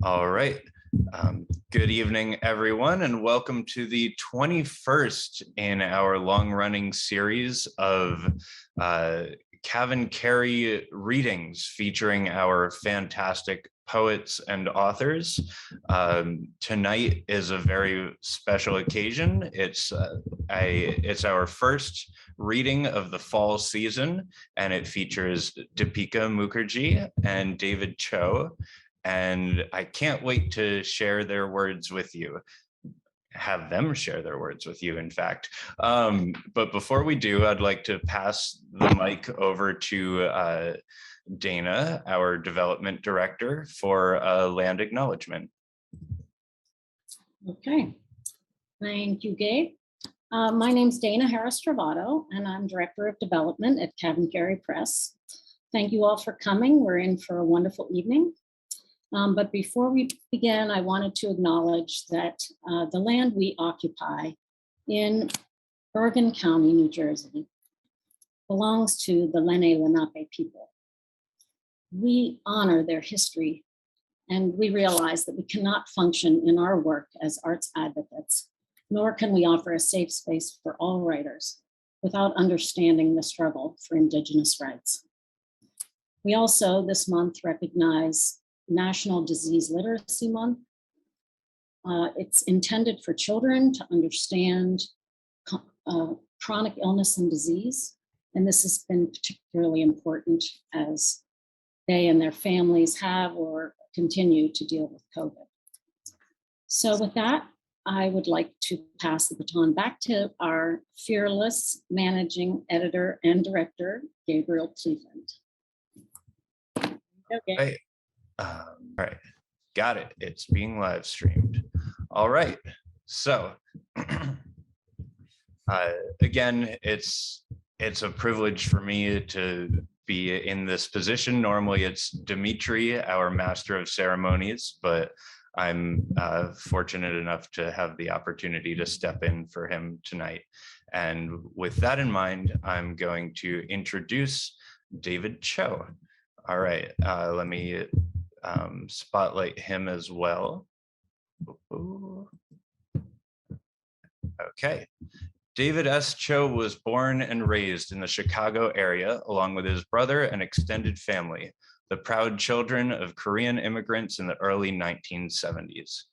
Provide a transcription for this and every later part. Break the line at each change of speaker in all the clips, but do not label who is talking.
All right. Good evening, everyone, and welcome to the 21st in our long-running series of CavanKerry readings featuring our fantastic poets and authors. Tonight is a very special occasion. It's our first reading of the fall season, and it features Dipika Mukherjee and David Cho. And I can't wait to share their words with you, have them share their words with you, in fact. But before we do, I'd like to pass the mic over to Dana, our development director, for a land acknowledgement.
Okay, thank you, Gabe. My name's Dana Harris Travato, and I'm Director of Development at CavanKerry Press. Thank you all for coming. We're in for a wonderful evening. But before we begin, I wanted to acknowledge that the land we occupy in Bergen County, New Jersey, belongs to the Lenape people. We honor their history, and we realize that we cannot function in our work as arts advocates, nor can we offer a safe space for all writers without understanding the struggle for Indigenous rights. We also this month recognize National Disease Literacy Month. It's intended for children to understand chronic illness and disease. And this has been particularly important as they and their families have or continue to deal with COVID. So with that, I would like to pass the baton back to our fearless managing editor and director, Gabriel Cleveland. Okay.
Hey. All right, got it. It's being live streamed. All right, so again, it's a privilege for me to be in this position. Normally it's Dimitri, our master of ceremonies, but I'm fortunate enough to have the opportunity to step in for him tonight. And with that in mind, I'm going to introduce David Cho. All right, let me spotlight him as well. Okay. David S. Cho was born and raised in the Chicago area along with his brother and extended family, the proud children of Korean immigrants in the early 1970s.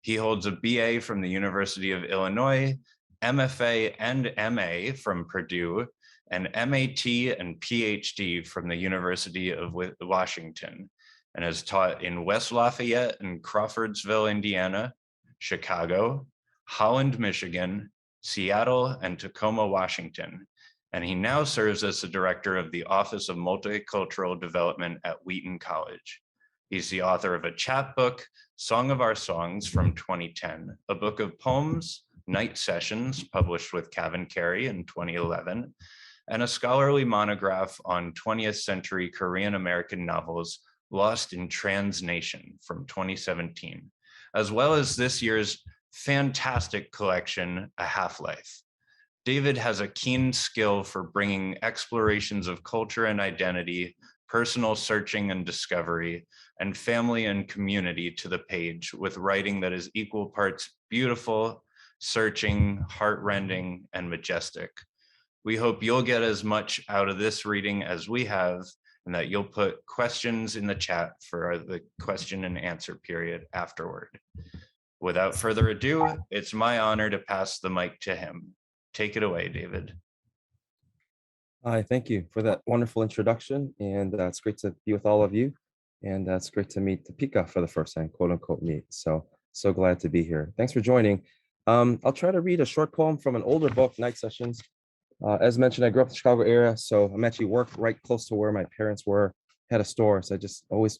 He holds a BA from the University of Illinois, MFA and MA from Purdue, and MAT and PhD from the University of Washington, and has taught in West Lafayette and Crawfordsville, Indiana, Chicago, Holland, Michigan, Seattle, and Tacoma, Washington. And he now serves as the director of the Office of Multicultural Development at Wheaton College. He's the author of a chapbook, Song of Our Songs from 2010, a book of poems, Night Sessions, published with CavanKerry in 2011, and a scholarly monograph on 20th century Korean American novels, Lost in Transnation from 2017, as well as this year's fantastic collection, A Half-Life. David has a keen skill for bringing explorations of culture and identity, personal searching and discovery, and family and community to the page with writing that is equal parts beautiful, searching, heartrending, and majestic. We hope you'll get as much out of this reading as we have, and that you'll put questions in the chat for the question and answer period afterward. Without further ado, it's my honor to pass the mic to him. Take it away, David.
Hi, thank you for that wonderful introduction. And it's great to be with all of you. And it's great to meet Dipika for the first time, quote unquote meet. So glad to be here. Thanks for joining. I'll try to read a short poem from an older book, Night Sessions. As mentioned, I grew up in the Chicago area, so I'm actually worked right close to where my parents were, had a store. So I just always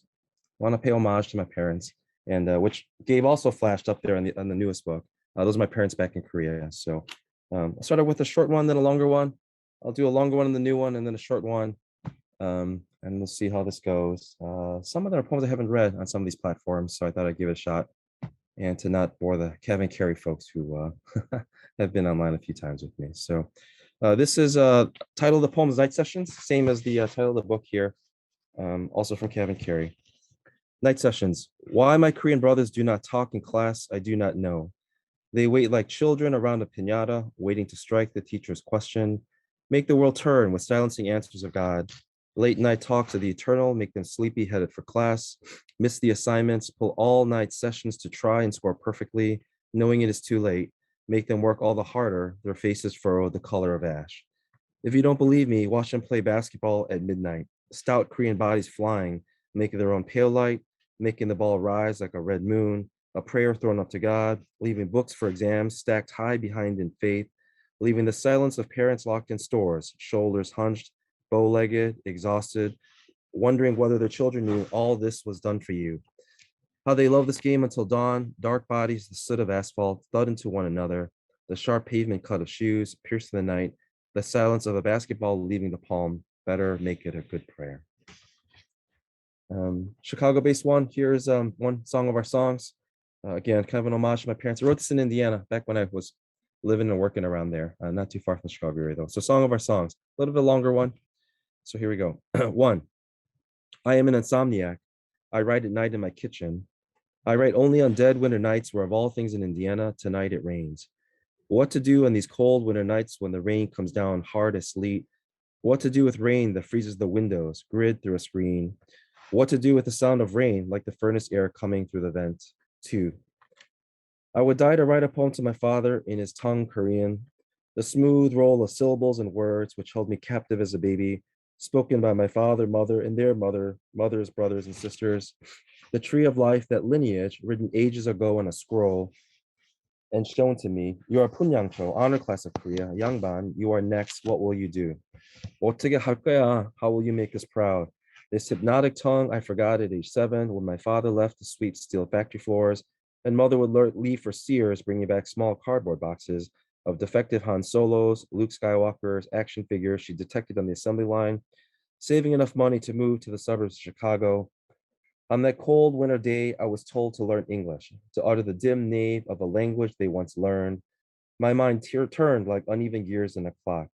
want to pay homage to my parents, and which Gabe also flashed up there on the newest book. Those are my parents back in Korea. So I started with a short one, then a longer one. I'll do a longer one and the new one, and then a short one. And we'll see how this goes. Some of them are poems I haven't read on some of these platforms, so I thought I'd give it a shot, and to not bore the CavanKerry folks who have been online a few times with me. So this is title of the poem is Night Sessions, same as the title of the book here, also from CavanKerry. Night sessions. Why my Korean brothers do not talk in class, I do not know. They wait like children around a piñata, waiting to strike the teacher's question, make the world turn with silencing answers of God. Late night talks of the eternal make them sleepy headed for class, miss the assignments, pull all night sessions to try and score perfectly, knowing it is too late, make them work all the harder, their faces furrowed the color of ash. If you don't believe me, watch them play basketball at midnight. Stout Korean bodies flying, making their own pale light, making the ball rise like a red moon, a prayer thrown up to God, leaving books for exams stacked high behind in faith, leaving the silence of parents locked in stores, shoulders hunched, bow-legged, exhausted, wondering whether their children knew all this was done for you. How they love this game until dawn, dark bodies, the soot of asphalt, thud into one another, the sharp pavement cut of shoes, pierced the night, the silence of a basketball leaving the palm, better make it a good prayer. Chicago-based one, here's one song of our songs. Again, kind of an homage to my parents. I wrote this in Indiana back when I was living and working around there, not too far from the Chicago area though. So song of our songs, a little bit longer one. So here we go. One, I am an insomniac. I write at night in my kitchen. I write only on dead winter nights where of all things in Indiana, tonight it rains. What to do on these cold winter nights when the rain comes down hard as sleet? What to do with rain that freezes the windows, grid through a screen? What to do with the sound of rain like the furnace air coming through the vent? Two, I would die to write a poem to my father in his tongue Korean, the smooth roll of syllables and words which held me captive as a baby, spoken by my father, mother, and their mothers, brothers, and sisters, the tree of life, that lineage written ages ago on a scroll and shown to me. You are Punyangcho, honor class of Korea, Yangban, you are next, what will you do? 어떻게 할 거야? How will you make us proud? This hypnotic tongue I forgot at age 7 when my father left to sweep steel factory floors and mother would leave for Sears bringing back small cardboard boxes of defective Han Solos, Luke Skywalker's action figures she detected on the assembly line, saving enough money to move to the suburbs of Chicago. On that cold winter day, I was told to learn English, to utter the dim nave of a language they once learned. My mind turned like uneven gears in a clock.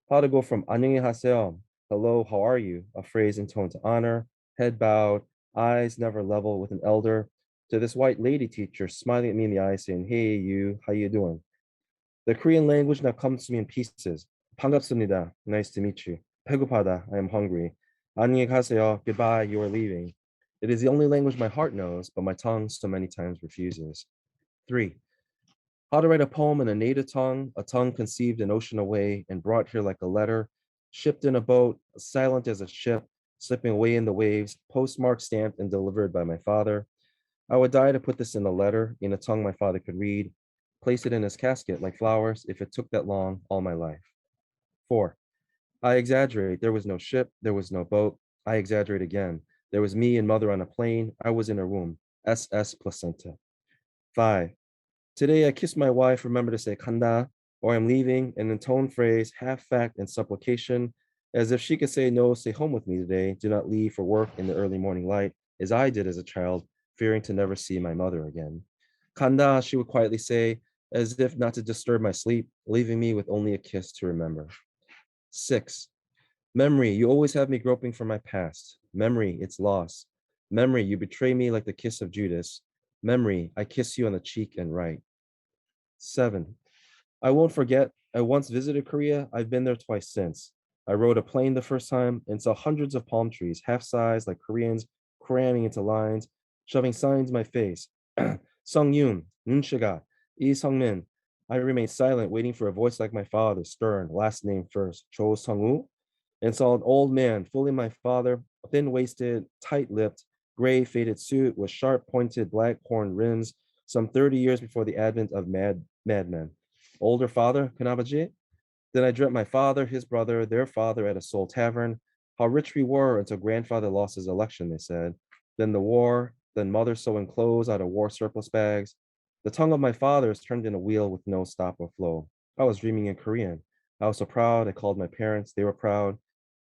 How to go from 안녕히 하세요, hello, how are you, a phrase intoned to honor, head bowed, eyes never level with an elder, to this white lady teacher smiling at me in the eyes saying, hey, you, how you doing? The Korean language now comes to me in pieces. 반갑습니다, nice to meet you. 배고파다, I am hungry. 안녕히 가세요, goodbye, you are leaving. It is the only language my heart knows, but my tongue so many times refuses. Three, how to write a poem in a native tongue, a tongue conceived an ocean away and brought here like a letter, shipped in a boat, silent as a ship, slipping away in the waves, postmarked, stamped, and delivered by my father. I would die to put this in a letter, in a tongue my father could read, place it in his casket like flowers if it took that long all my life. Four, I exaggerate. There was no ship, there was no boat. I exaggerate again. There was me and mother on a plane. I was in her womb. SS placenta. Five, today I kiss my wife, remember to say kanda, or I'm leaving, and intone phrase, half fact and supplication, as if she could say no, stay home with me today, do not leave for work in the early morning light, as I did as a child, fearing to never see my mother again. Kanda, she would quietly say, as if not to disturb my sleep, leaving me with only a kiss to remember. Six, memory, you always have me groping for my past. Memory, it's lost. Memory, you betray me like the kiss of Judas. Memory, I kiss you on the cheek and right. Seven, I won't forget. I once visited Korea. I've been there twice since. I rode a plane the first time and saw hundreds of palm trees, half sized like Koreans, cramming into lines, shoving signs in my face. Sung Yoon, Moon Shiga, Lee Sung Min. I remained silent, waiting for a voice like my father, stern, last name first, Cho Sung Woo, and saw an old man, fully my father, thin waisted, tight lipped, gray faded suit with sharp pointed black horn rims, some 30 years before the advent of madmen. Older father, Kanabaji? Then I dreamt my father, his brother, their father at a Seoul tavern. How rich we were until grandfather lost his election, they said. Then the war, then mother sewing clothes out of war surplus bags. The tongue of my father is turned in a wheel with no stop or flow. I was dreaming in Korean. I was so proud. I called my parents. They were proud.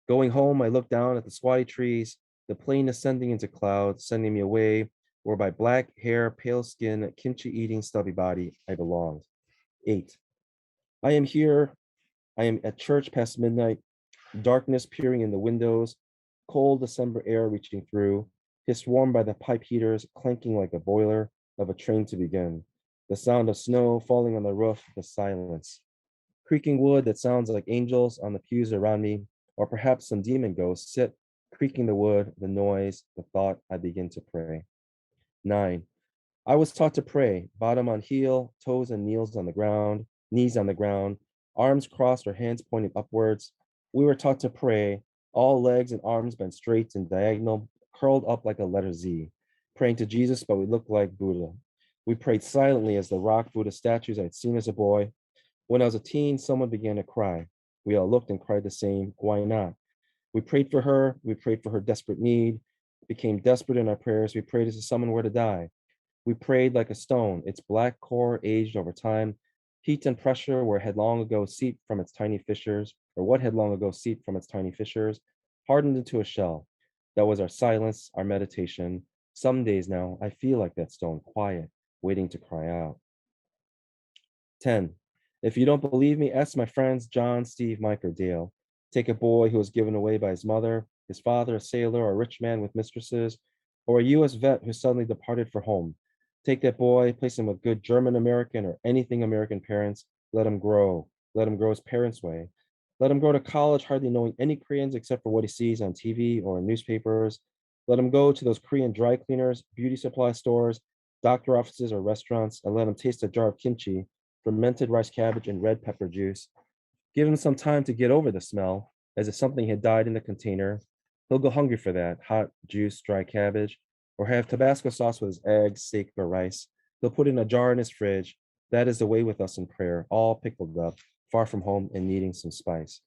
Going home, I looked down at the squatty trees, the plane ascending into clouds, sending me away where by black hair, pale skin, kimchi eating, stubby body, I belonged. 8. I am here. I am at church past midnight, darkness peering in the windows, cold December air reaching through. hissed warm by the pipe heaters clanking like a boiler of a train to begin. The sound of snow falling on the roof, the silence. Creaking wood that sounds like angels on the pews around me, or perhaps some demon ghosts sit creaking the wood, the noise, the thought I begin to pray. 9. I was taught to pray, bottom on heel, toes and knees on the ground, arms crossed or hands pointing upwards. We were taught to pray, all legs and arms bent straight and diagonal, curled up like a letter Z, praying to Jesus, but we looked like Buddha. We prayed silently as the rock Buddha statues I'd seen as a boy. When I was a teen, someone began to cry. We all looked and cried the same. Why not? We prayed for her. We prayed for her desperate need. Became desperate in our prayers. We prayed as if someone were to die. We prayed like a stone, its black core aged over time. Heat and pressure where had long ago seeped from its tiny fissures, or what had long ago seeped from its tiny fissures, hardened into a shell. That was our silence, our meditation. Some days now, I feel like that stone, quiet, waiting to cry out. 10. If you don't believe me, ask my friends John, Steve, Mike, or Dale. Take a boy who was given away by his mother, his father, a sailor, or a rich man with mistresses, or a US vet who suddenly departed for home. Take that boy, place him with good German American or anything American parents, let him grow. Let him grow his parents' way. Let him go to college hardly knowing any Koreans except for what he sees on TV or in newspapers. Let him go to those Korean dry cleaners, beauty supply stores, doctor offices, or restaurants, and let him taste a jar of kimchi, fermented rice cabbage, and red pepper juice. Give him some time to get over the smell, as if something had died in the container. He'll go hungry for that hot juice, dry cabbage, or have Tabasco sauce with his eggs, steak, or rice. He'll put in a jar in his fridge. That is the way with us in prayer, all pickled up, far from home and needing some spice.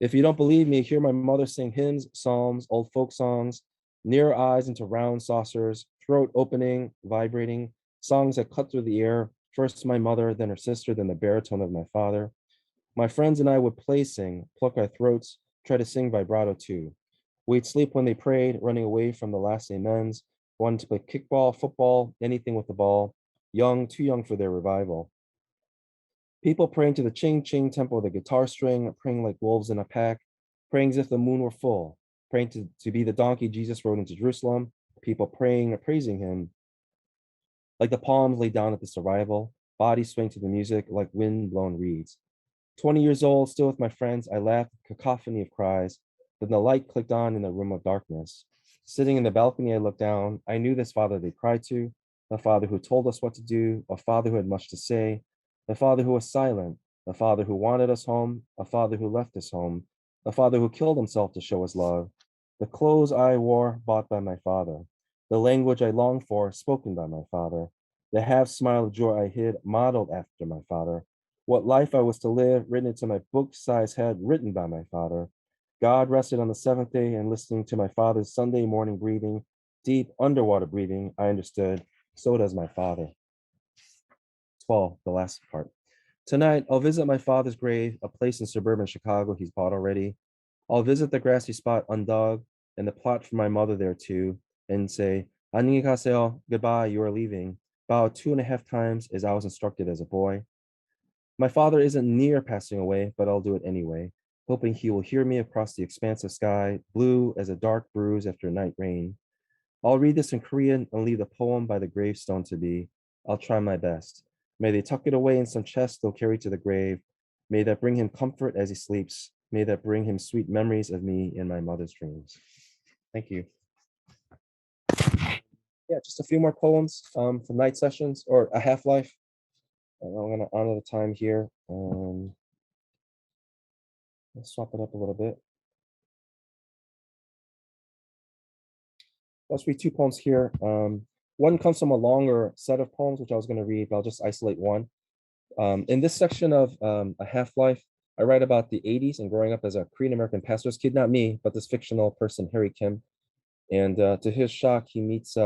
If you don't believe me, hear my mother sing hymns, psalms, old folk songs, near eyes into round saucers, throat opening, vibrating, songs that cut through the air. First my mother, then her sister, then the baritone of my father. My friends and I would play sing, pluck our throats, try to sing vibrato too. We'd sleep when they prayed, running away from the last amens, wanting to play kickball, football, anything with the ball, young, too young for their revival. People praying to the ching ching tempo of the guitar string, praying like wolves in a pack, praying as if the moon were full, praying to be the donkey Jesus rode into Jerusalem, people praying and praising him, like the palms laid down at this arrival, bodies swaying to the music like wind-blown reeds. 20 years old, still with my friends, I laughed, cacophony of cries. Then the light clicked on in the room of darkness. Sitting in the balcony, I looked down. I knew this father they cried to, the father who told us what to do, a father who had much to say, the father who was silent, the father who wanted us home, a father who left us home, a father who killed himself to show us love, the clothes I wore bought by my father, the language I longed for spoken by my father, the half smile of joy I hid modeled after my father, what life I was to live, written into my book-sized head, written by my father. God rested on the seventh day, and listening to my father's Sunday morning breathing, deep underwater breathing, I understood, so does my father. 12, the last part. Tonight, I'll visit my father's grave, a place in suburban Chicago he's bought already. I'll visit the grassy spot undug and the plot for my mother there too, and say, 안녕히 가세요, goodbye, you are leaving. Bow 2.5 times as I was instructed as a boy. My father isn't near passing away, but I'll do it anyway, hoping he will hear me across the expanse of sky, blue as a dark bruise after night rain. I'll read this in Korean and leave the poem by the gravestone to be. I'll try my best. May they tuck it away in some chest they'll carry to the grave. May that bring him comfort as he sleeps. May that bring him sweet memories of me in my mother's dreams. Thank you. Yeah, just a few more poems from night sessions or a half-life. I'm going to honor the time here. Let's swap it up a little bit. Let's read 2 poems here. One comes from a longer set of poems, which I was going to read, but I'll just isolate one. In this section of A Half-Life, I write about the 80s and growing up as a Korean American pastor's kid, not me, but this fictional person, Harry Kim. And to his shock, he meets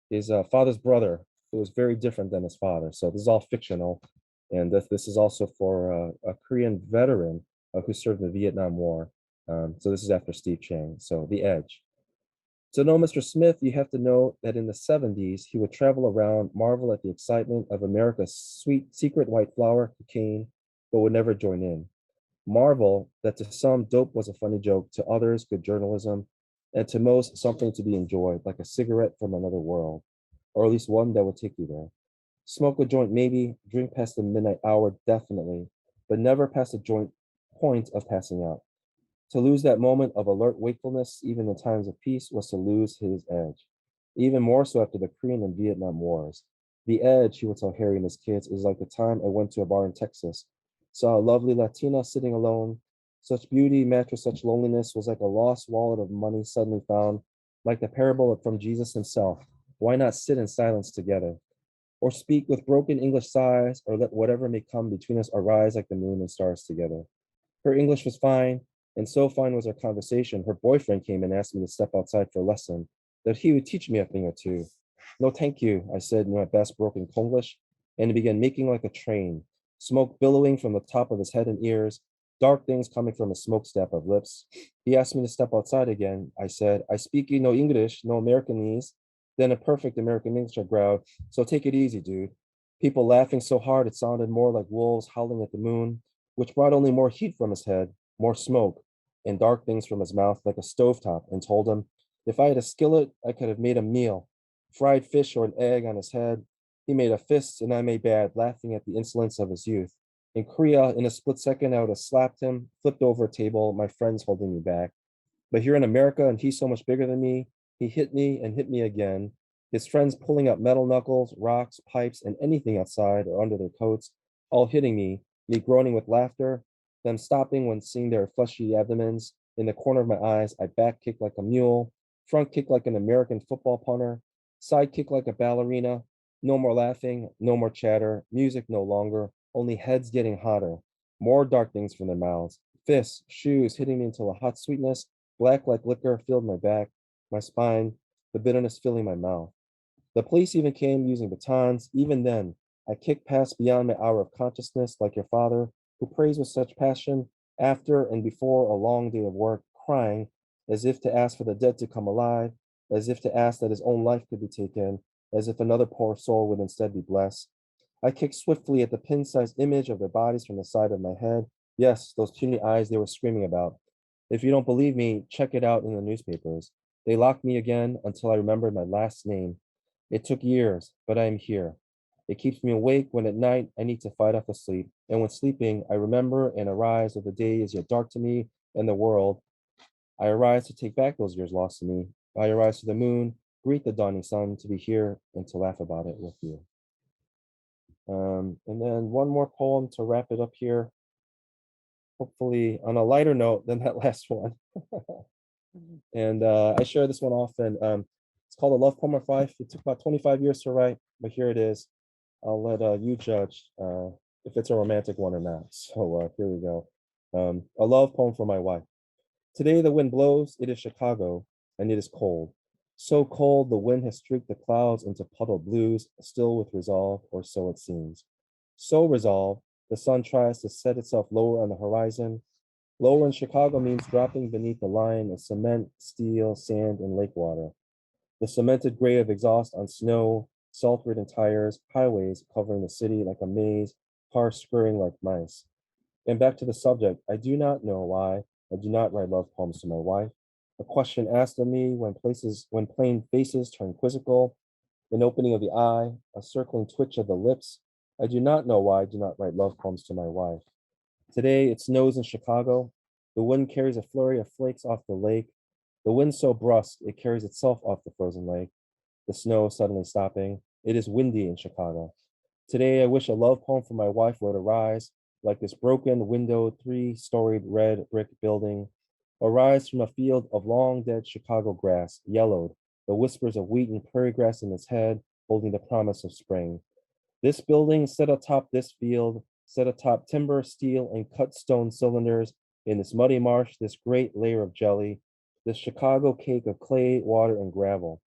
his father's brother, who is very different than his father. So this is all fictional. And this is also for a Korean veteran who served in the Vietnam War. So this is after Steve Chang. So The Edge. To know Mr. Smith, you have to know that in the 70s, he would travel around, marvel at the excitement of America's sweet secret white flower, cocaine, but would never join in. Marvel that to some, dope was a funny joke, to others, good journalism, and to most, something to be enjoyed, like a cigarette from another world, or at least one that would take you there. Smoke a joint, maybe, drink past the midnight hour, definitely, but never past the joint point of passing out. To lose that moment of alert wakefulness, even in times of peace, was to lose his edge. Even more so after the Korean and Vietnam Wars. The edge, he would tell Harry and his kids, is like the time I went to a bar in Texas, saw a lovely Latina sitting alone. Such beauty matched with such loneliness was like a lost wallet of money suddenly found, like the parable from Jesus himself. Why not sit in silence together? Or speak with broken English sighs, or let whatever may come between us arise like the moon and stars together. Her English was fine, and so fine was our conversation. Her boyfriend came and asked me to step outside for a lesson, that he would teach me a thing or two. No, thank you, I said in my best broken Konglish, and he began making like a train, smoke billowing from the top of his head and ears, dark things coming from his smokestack of lips. He asked me to step outside again. I said, I speak no English, no Americanese. Then a perfect American English, I growled, so take it easy, dude. People laughing so hard it sounded more like wolves howling at the moon, which brought only more heat from his head, more smoke, and dark things from his mouth like a stovetop, and told him, if I had a skillet, I could have made a meal, fried fish or an egg on his head. He made a fist, and I made bad, laughing at the insolence of his youth. In Korea, in a split second, I would have slapped him, flipped over a table, my friends holding me back. But here in America, and he's so much bigger than me, he hit me and hit me again. His friends pulling up metal knuckles, rocks, pipes, and anything outside or under their coats, all hitting me groaning with laughter, them stopping when seeing their fleshy abdomens. In the corner of my eyes, I back kick like a mule, front kick like an American football punter, side kick like a ballerina. No more laughing, no more chatter, music no longer, only heads getting hotter, more dark things from their mouths, fists, shoes hitting me until a hot sweetness, black like liquor, filled my back, my spine, the bitterness filling my mouth. The police even came using batons. Even then, I kicked past beyond my hour of consciousness, like your father, who prays with such passion after and before a long day of work, crying as if to ask for the dead to come alive, as if to ask that his own life could be taken, as if another poor soul would instead be blessed. I kicked swiftly at the pin sized image of their bodies from the side of my head. Yes, those puny eyes they were screaming about. If you don't believe me, check it out in the newspapers. They locked me again until I remembered my last name. It took years, but I am here. It keeps me awake when at night I need to fight off the sleep. And when sleeping, I remember and arise of the day is yet dark to me and the world. I arise to take back those years lost to me. I arise to the moon, greet the dawning sun, to be here and to laugh about it with you. And then one more poem to wrap it up here, hopefully on a lighter note than that last one. And I share this one often. It's called A Love Poem of Life. It took about 25 years to write, but here it is. I'll let you judge if it's a romantic one or not. So here we go. A love poem for my wife. Today the wind blows, it is Chicago, and it is cold. So cold the wind has streaked the clouds into puddled blues, still with resolve, or so it seems. So resolved, the sun tries to set itself lower on the horizon. Lower in Chicago means dropping beneath the line of cement, steel, sand, and lake water. The cemented gray of exhaust on snow, salt-ridden tires, highways covering the city like a maze, cars scurrying like mice. And back to the subject, I do not know why I do not write love poems to my wife. A question asked of me when plain faces turn quizzical, an opening of the eye, a circling twitch of the lips. I do not know why I do not write love poems to my wife. Today it snows in Chicago. The wind carries a flurry of flakes off the lake. The wind so brusque it carries itself off the frozen lake. The snow suddenly stopping. It is windy in Chicago. Today I wish a love poem for my wife would arise, like this broken windowed 3-storied red brick building, arise from a field of long dead Chicago grass, yellowed, the whispers of wheat and prairie grass in its head, holding the promise of spring. This building set atop this field, set atop timber, steel, and cut stone cylinders in this muddy marsh, this great layer of jelly, this Chicago cake of clay, water, and gravel.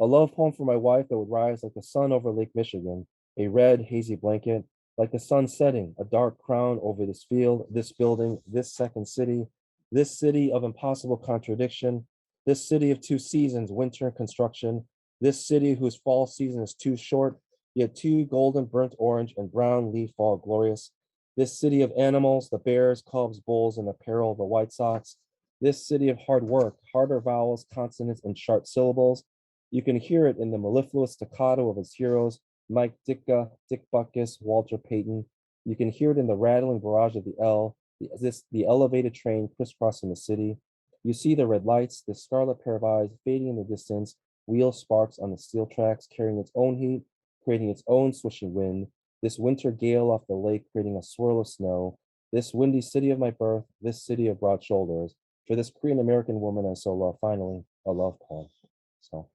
A love poem for my wife that would rise like the sun over Lake Michigan, a red, hazy blanket, like the sun setting, a dark crown over this field, this building, this second city, this city of impossible contradiction, this city of 2 seasons, winter and construction, this city whose fall season is too short, yet 2 golden burnt orange and brown leaf fall glorious, this city of animals, the bears, cubs, bulls, and apparel, the White Sox, This city of hard work, harder vowels, consonants, and sharp syllables. You can hear it in the mellifluous staccato of its heroes, Mike Ditka, Dick Buckus, Walter Payton. You can hear it in the rattling barrage of the L, the elevated train crisscrossing the city. You see the red lights, the scarlet pair of eyes fading in the distance, wheel sparks on the steel tracks, carrying its own heat, creating its own swishing wind. This winter gale off the lake, creating a swirl of snow. This windy city of my birth, this city of broad shoulders. For this Korean American woman I so love, finally, a love poem. So,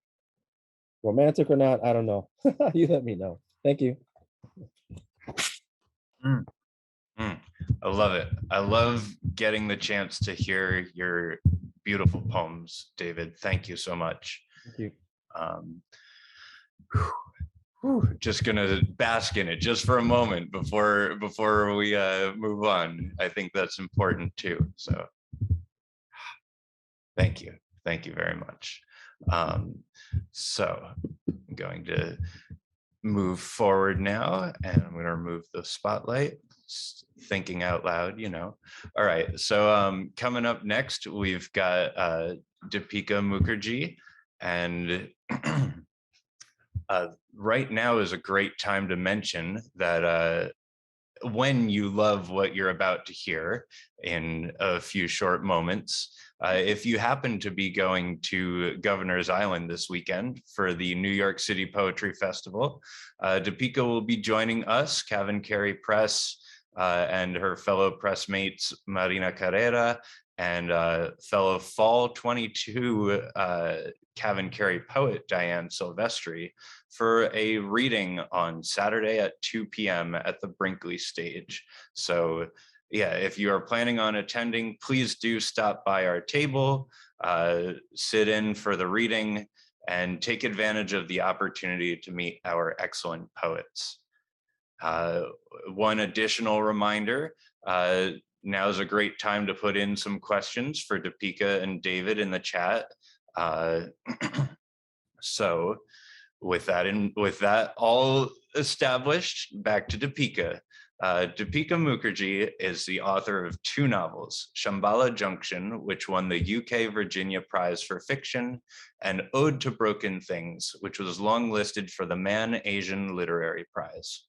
romantic or not, I don't know. You let me know. Thank you.
Mm. I love it. I love getting the chance to hear your beautiful poems, David. Thank you so much.
Thank you.
Just gonna bask in it just for a moment before we move on. I think that's important too. So thank you very much. So I'm going to move forward now, and I'm going to remove the spotlight. Thinking out loud, you know. All right, so coming up next, we've got Dipika Mukherjee, and right now is a great time to mention that when you love what you're about to hear in a few short moments, if you happen to be going to Governor's Island this weekend for the New York City Poetry Festival, Dipika will be joining us, CavanKerry Press, and her fellow pressmates, Marina Carrera, and fellow Fall 22 CavanKerry poet, Diane Silvestri, for a reading on Saturday at 2 p.m. at the Brinkley stage. So yeah, if you are planning on attending, please do stop by our table, sit in for the reading, and take advantage of the opportunity to meet our excellent poets. One additional reminder, now is a great time to put in some questions for Dipika and David in the chat. So with that all established, back to Dipika. Dipika Mukherjee is the author of 2 novels, Shambhala Junction, which won the UK Virginia Prize for Fiction, and Ode to Broken Things, which was longlisted for the Man Asian Literary Prize.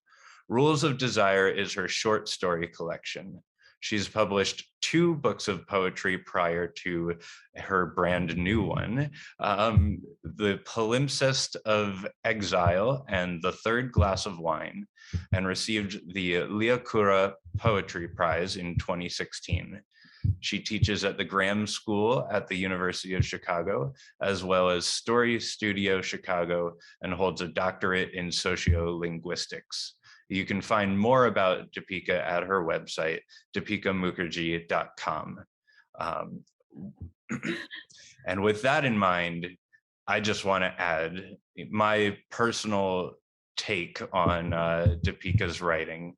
Rules of Desire is her short story collection. She's published 2 books of poetry prior to her brand new one, The Palimpsest of Exile and The Third Glass of Wine, and received the Liakura Poetry Prize in 2016. She teaches at the Graham School at the University of Chicago, as well as Story Studio Chicago, and holds a doctorate in sociolinguistics. You can find more about Dipika at her website, dipikamukherjee.com. And with that in mind, I just want to add my personal take on Dipika's writing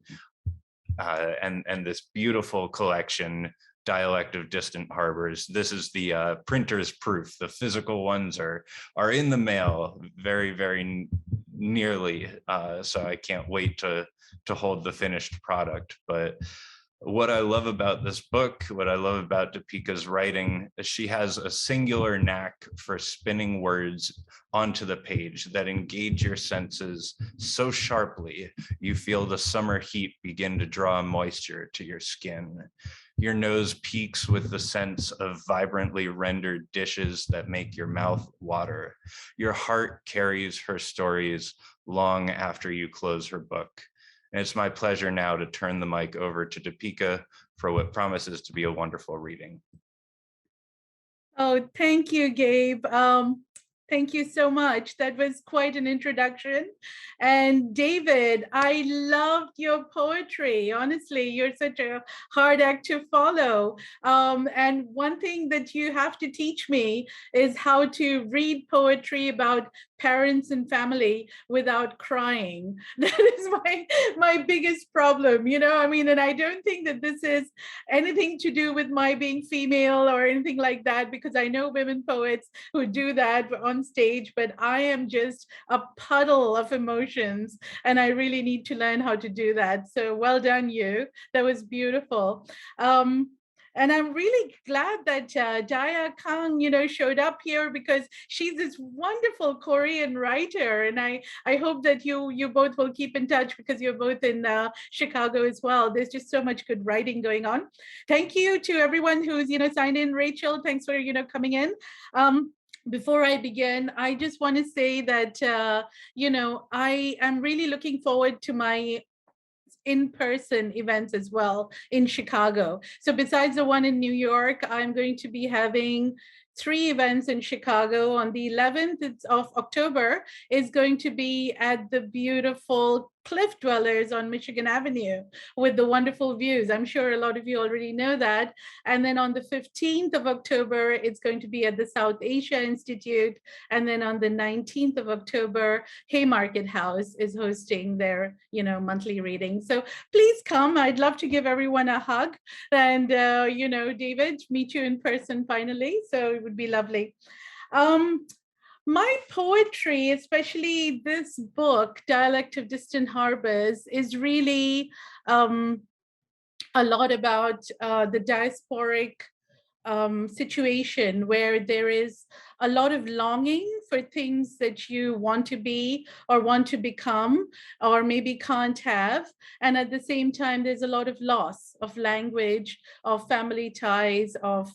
and this beautiful collection, Dialect of Distant Harbors. This is the printer's proof. The physical ones are in the mail very, very nearly. So I can't wait to hold the finished product. But what I love about this book, what I love about Dipika's writing, is she has a singular knack for spinning words onto the page that engage your senses so sharply, you feel the summer heat begin to draw moisture to your skin. Your nose peaks with the sense of vibrantly rendered dishes that make your mouth water. Your heart carries her stories long after you close her book. And it's my pleasure now to turn the mic over to Dipika for what promises to be a wonderful reading.
Oh, thank you, Gabe. Thank you so much. That was quite an introduction. And David, I loved your poetry. Honestly, you're such a hard act to follow. And one thing that you have to teach me is how to read poetry about parents and family without crying. That is my biggest problem, you know, I mean, and I don't think that this is anything to do with my being female or anything like that, because I know women poets who do that on stage, but I am just a puddle of emotions and I really need to learn how to do that. So well done you. That was beautiful. And I'm really glad that Jaya Kang, showed up here, because she's this wonderful Korean writer. And I hope that you both will keep in touch, because you're both in Chicago as well. There's just so much good writing going on. Thank you to everyone who's, signed in. Rachel, thanks for, coming in. Before I begin, I just want to say that, I am really looking forward to my in-person events as well in Chicago. So besides the one in New York, I'm going to be having 3 events in Chicago. On the 11th of October is going to be at the beautiful Cliff Dwellers on Michigan Avenue with the wonderful views. I'm sure a lot of you already know that. And then on the 15th of October, it's going to be at the South Asia Institute. And then on the 19th of October, Haymarket House is hosting their, monthly reading. So please come. I'd love to give everyone a hug. And, David, meet you in person finally. So it would be lovely. My poetry, especially this book, Dialect of Distant Harbors, is really a lot about the diasporic situation where there is a lot of longing for things that you want to be or want to become or maybe can't have. And at the same time, there's a lot of loss of language, of family ties, of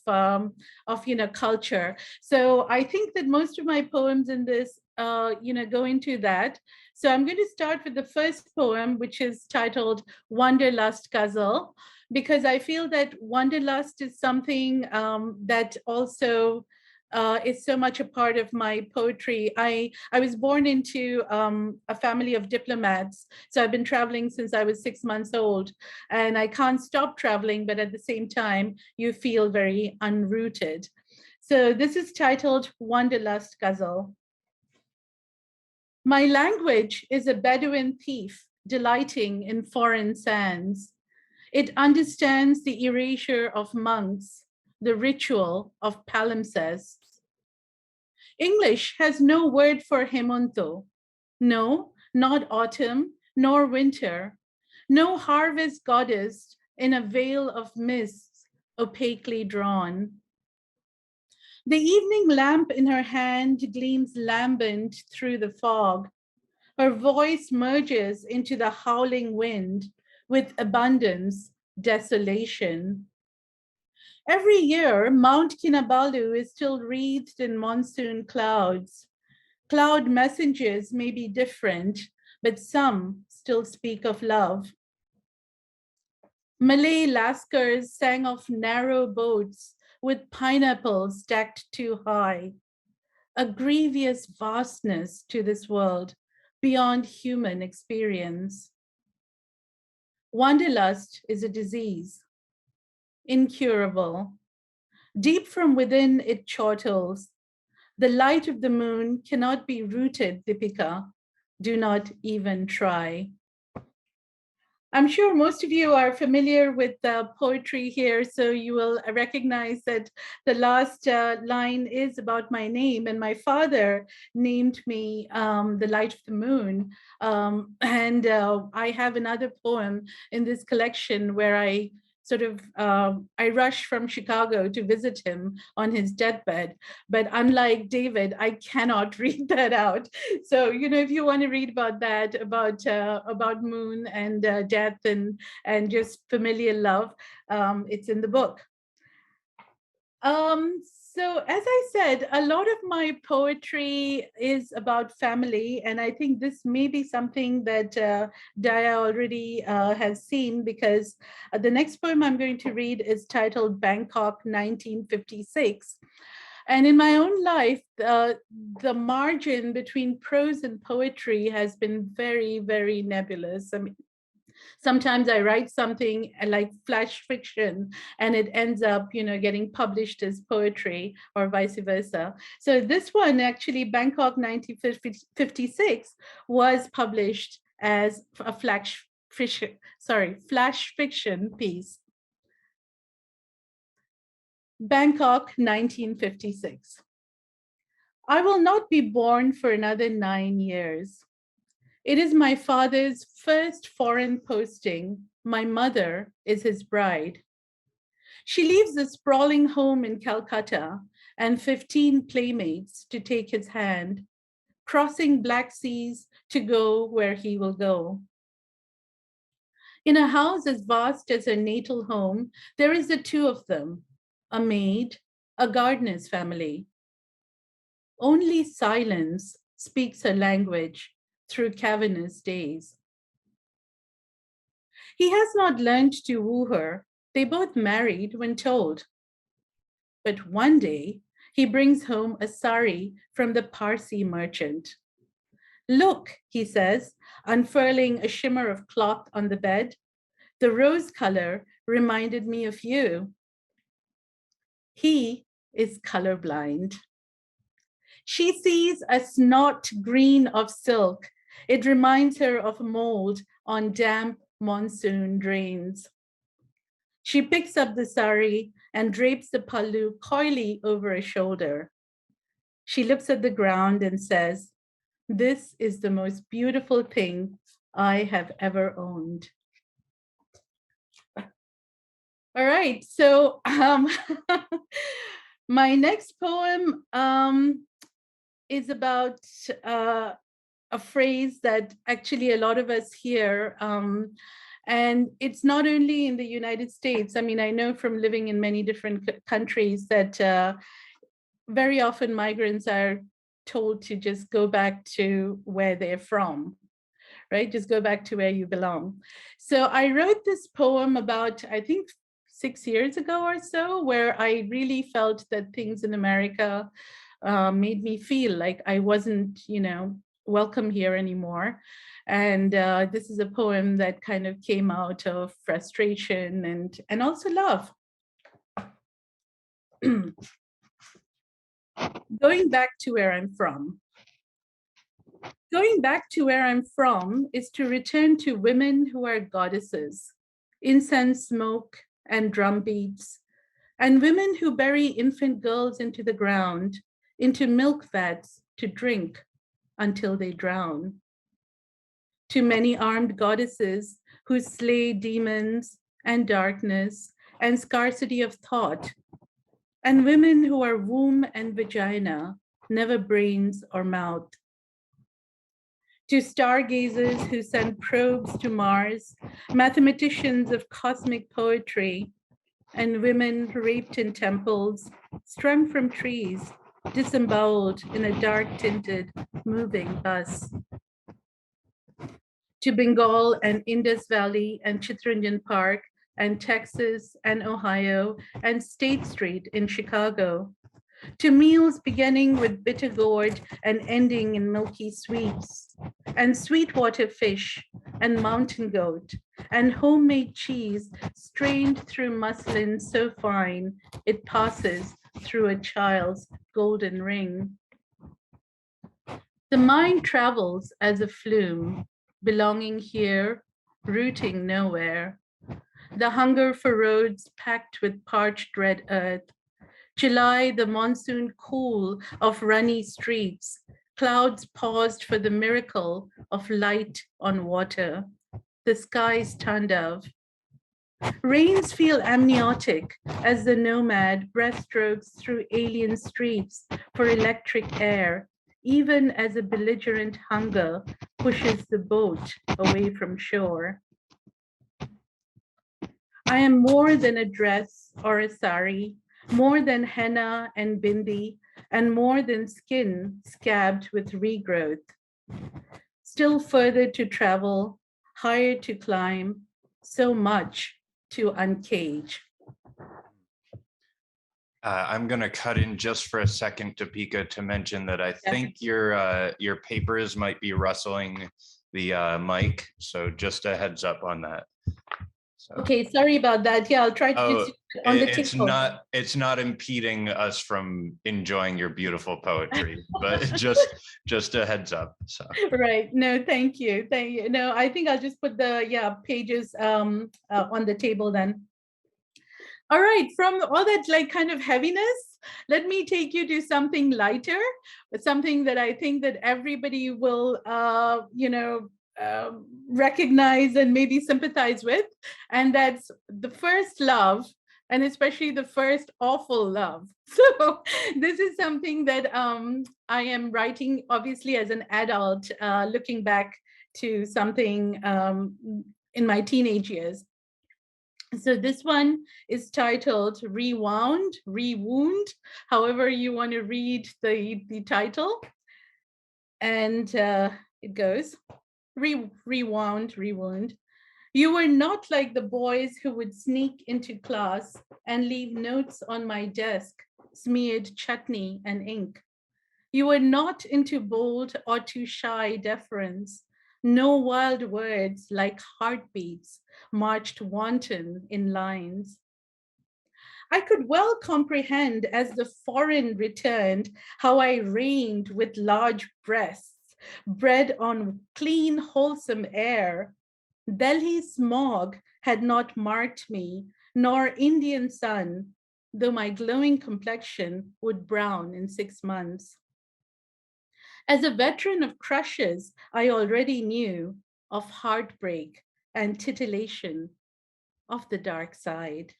culture. So I think that most of my poems in this go into that. So I'm going to start with the first poem, which is titled Wanderlust Ghazal, because I feel that wanderlust is something that also is so much a part of my poetry. I was born into a family of diplomats, so I've been traveling since I was 6 months old, and I can't stop traveling, but at the same time, you feel very unrooted. So this is titled Wanderlust Ghazal. My language is a Bedouin thief delighting in foreign sands. It understands the erasure of monks, the ritual of palimpsests. English has no word for hemonto. No, not autumn, nor winter. No harvest goddess in a veil of mists opaquely drawn. The evening lamp in her hand gleams lambent through the fog. Her voice merges into the howling wind with abundance, desolation. Every year, Mount Kinabalu is still wreathed in monsoon clouds. Cloud messengers may be different, but some still speak of love. Malay Lascars sang of narrow boats with pineapples stacked too high. A grievous vastness to this world beyond human experience. Wanderlust is a disease, incurable. Deep from within it chortles. The light of the moon cannot be rooted, Dipika. Do not even try. I'm sure most of you are familiar with the poetry here, so you will recognize that the last line is about my name, and my father named me the light of the moon. And I have another poem in this collection where I I rushed from Chicago to visit him on his deathbed. But unlike David, I cannot read that out. So, if you want to read about that, about moon and death and just familial love, it's in the book. So as I said, a lot of my poetry is about family, and I think this may be something that Daya already has seen, because the next poem I'm going to read is titled Bangkok 1956. And in my own life, the margin between prose and poetry has been very, very nebulous. I mean, sometimes I write something like flash fiction and it ends up, getting published as poetry or vice versa. So this one, actually, Bangkok 1956, was published as a flash fiction piece. Bangkok 1956. I will not be born for another 9 years. It is my father's first foreign posting. My mother is his bride. She leaves a sprawling home in Calcutta and 15 playmates to take his hand, crossing black seas to go where he will go. In a house as vast as her natal home, there is the two of them, a maid, a gardener's family. Only silence speaks her language through cavernous days. He has not learned to woo her. They both married when told. But one day, he brings home a sari from the Parsi merchant. Look, he says, unfurling a shimmer of cloth on the bed. The rose color reminded me of you. He is colorblind. She sees a snot green of silk. It reminds her of mold on damp monsoon drains. She picks up the sari and drapes the pallu coyly over her shoulder. She looks at the ground and says, "This is the most beautiful thing I have ever owned." All right, so my next poem is about a phrase that actually a lot of us hear. And it's not only in the United States. I mean, I know from living in many different countries that very often migrants are told to just go back to where they're from, right? Just go back to where you belong. So I wrote this poem about, I think, 6 years ago or so, where I really felt that things in America made me feel like I wasn't, welcome here anymore. And this is a poem that kind of came out of frustration and also love. Going back to where I'm from. Going back to where I'm from is to return to women who are goddesses, incense smoke and drum beats, and women who bury infant girls into the ground, into milk vats to drink until they drown. To many armed goddesses who slay demons and darkness and scarcity of thought, and women who are womb and vagina, never brains or mouth. To stargazers who send probes to Mars, mathematicians of cosmic poetry, and women raped in temples, strung from trees, disemboweled in a dark-tinted moving bus. To Bengal and Indus Valley and Chittaranjan Park and Texas and Ohio and State Street in Chicago. To meals beginning with bitter gourd and ending in milky sweets, and sweetwater fish and mountain goat, and homemade cheese strained through muslin so fine it passes through a child's golden ring. The mind travels as a flume, belonging here, rooting nowhere. The hunger for roads packed with parched red earth. July, the monsoon cool of runny streets. Clouds paused for the miracle of light on water. The skies turned of. Rains feel amniotic as the nomad breaststrokes through alien streets for electric air, even as a belligerent hunger pushes the boat away from shore. I am more than a dress or a sari, more than henna and bindi, and more than skin scabbed with regrowth. Still further to travel, higher to climb, so much to uncage.
I'm going to cut in just for a second, Dipika, to mention that I think your papers might be rustling the mic, so just a heads up on that. So.
Okay, sorry about that. Yeah, I'll try to just on the table.
It's not impeding us from enjoying your beautiful poetry, but just a heads up. So.
Right. No, thank you. Thank you. No, I think I'll just put the pages on the table then. All right, from all that like kind of heaviness, let me take you to something lighter, but something that I think that everybody will recognize and maybe sympathize with, and that's the first love and especially the first awful love. So this is something that I am writing, obviously, as an adult, looking back to something in my teenage years. So this one is titled Rewound, Rewound, however you want to read the title. And it goes, Rewound, Rewound. You were not like the boys who would sneak into class and leave notes on my desk, smeared chutney and ink. You were not into bold or too shy deference. No wild words like heartbeats marched wanton in lines. I could well comprehend as the foreign returned how I reigned with large breasts, bred on clean, wholesome air. Delhi smog had not marked me, nor Indian sun, though my glowing complexion would brown in 6 months. As a veteran of crushes, I already knew of heartbreak and titillation, of the dark side.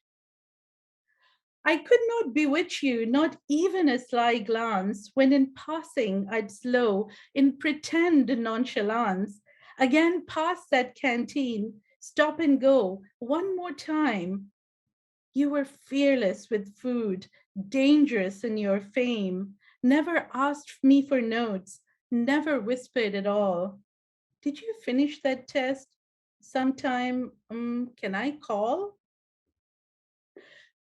I could not bewitch you, not even a sly glance, when in passing I'd slow in pretend nonchalance, again past that canteen, stop and go, one more time. You were fearless with food, dangerous in your fame, never asked me for notes, never whispered at all. Did you finish that test? Sometime, can I call?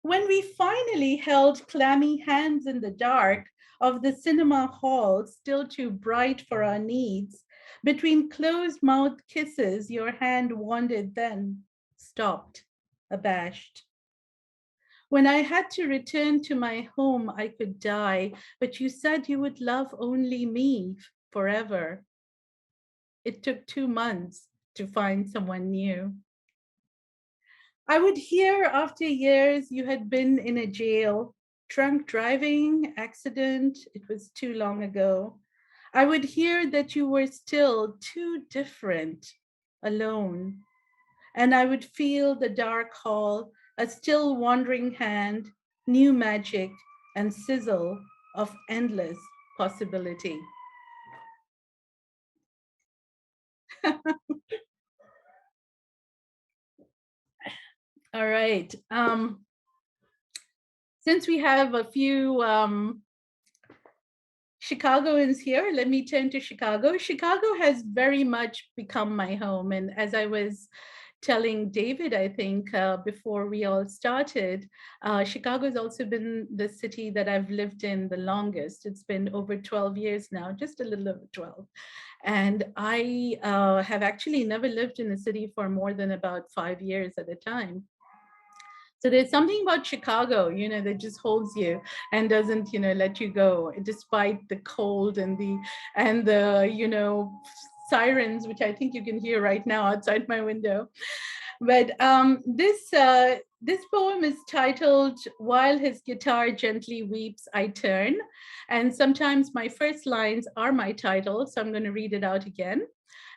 When we finally held clammy hands in the dark of the cinema hall, still too bright for our needs, between closed-mouthed kisses, your hand wandered then, stopped, abashed. When I had to return to my home, I could die, but you said you would love only me forever. It took 2 months to find someone new. I would hear after years you had been in a jail, drunk driving, accident, it was too long ago. I would hear that you were still too different, alone. And I would feel the dark hall, a still wandering hand, new magic and sizzle of endless possibility. All right. Since we have a few Chicagoans here, let me turn to Chicago. Chicago has very much become my home. And as I was telling David, I think, before we all started, Chicago has also been the city that I've lived in the longest. It's been over 12 years now, just a little over 12. And I have actually never lived in a city for more than about 5 years at a time. So there's something about Chicago, that just holds you and doesn't, let you go, despite the cold and the sirens, which I think you can hear right now outside my window. But this poem is titled "While His Guitar Gently Weeps, I Turn." And sometimes my first lines are my title, so I'm going to read it out again.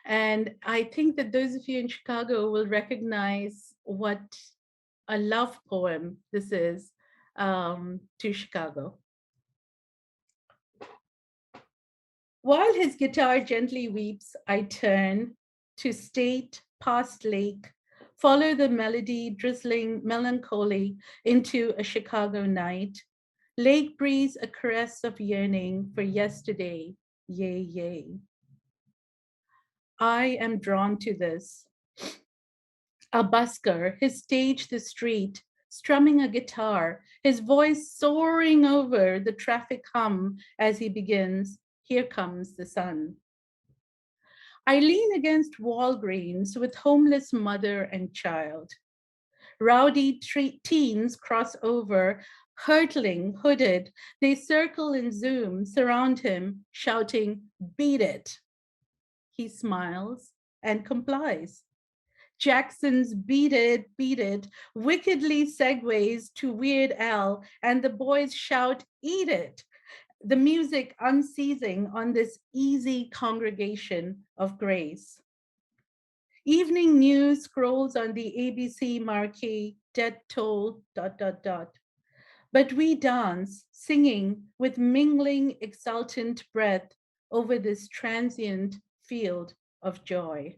And I think that those of you in Chicago will recognize what a love poem this is to Chicago. While his guitar gently weeps, I turn to state, past lake, follow the melody drizzling melancholy into a Chicago night. Lake breeze a caress of yearning for yesterday, yay, yay. I am drawn to this. A busker, his stage the street, strumming a guitar, his voice soaring over the traffic hum as he begins, "Here comes the sun." I lean against Walgreens with homeless mother and child. Rowdy teens cross over, hurtling, hooded. They circle and zoom, surround him, shouting, "Beat it." He smiles and complies. Jackson's Beat It, wickedly segues to Weird Al, and the boys shout, "Eat it." The music unceasing on this easy congregation of grace. Evening news scrolls on the ABC marquee, death toll, ... But we dance, singing with mingling exultant breath over this transient field of joy.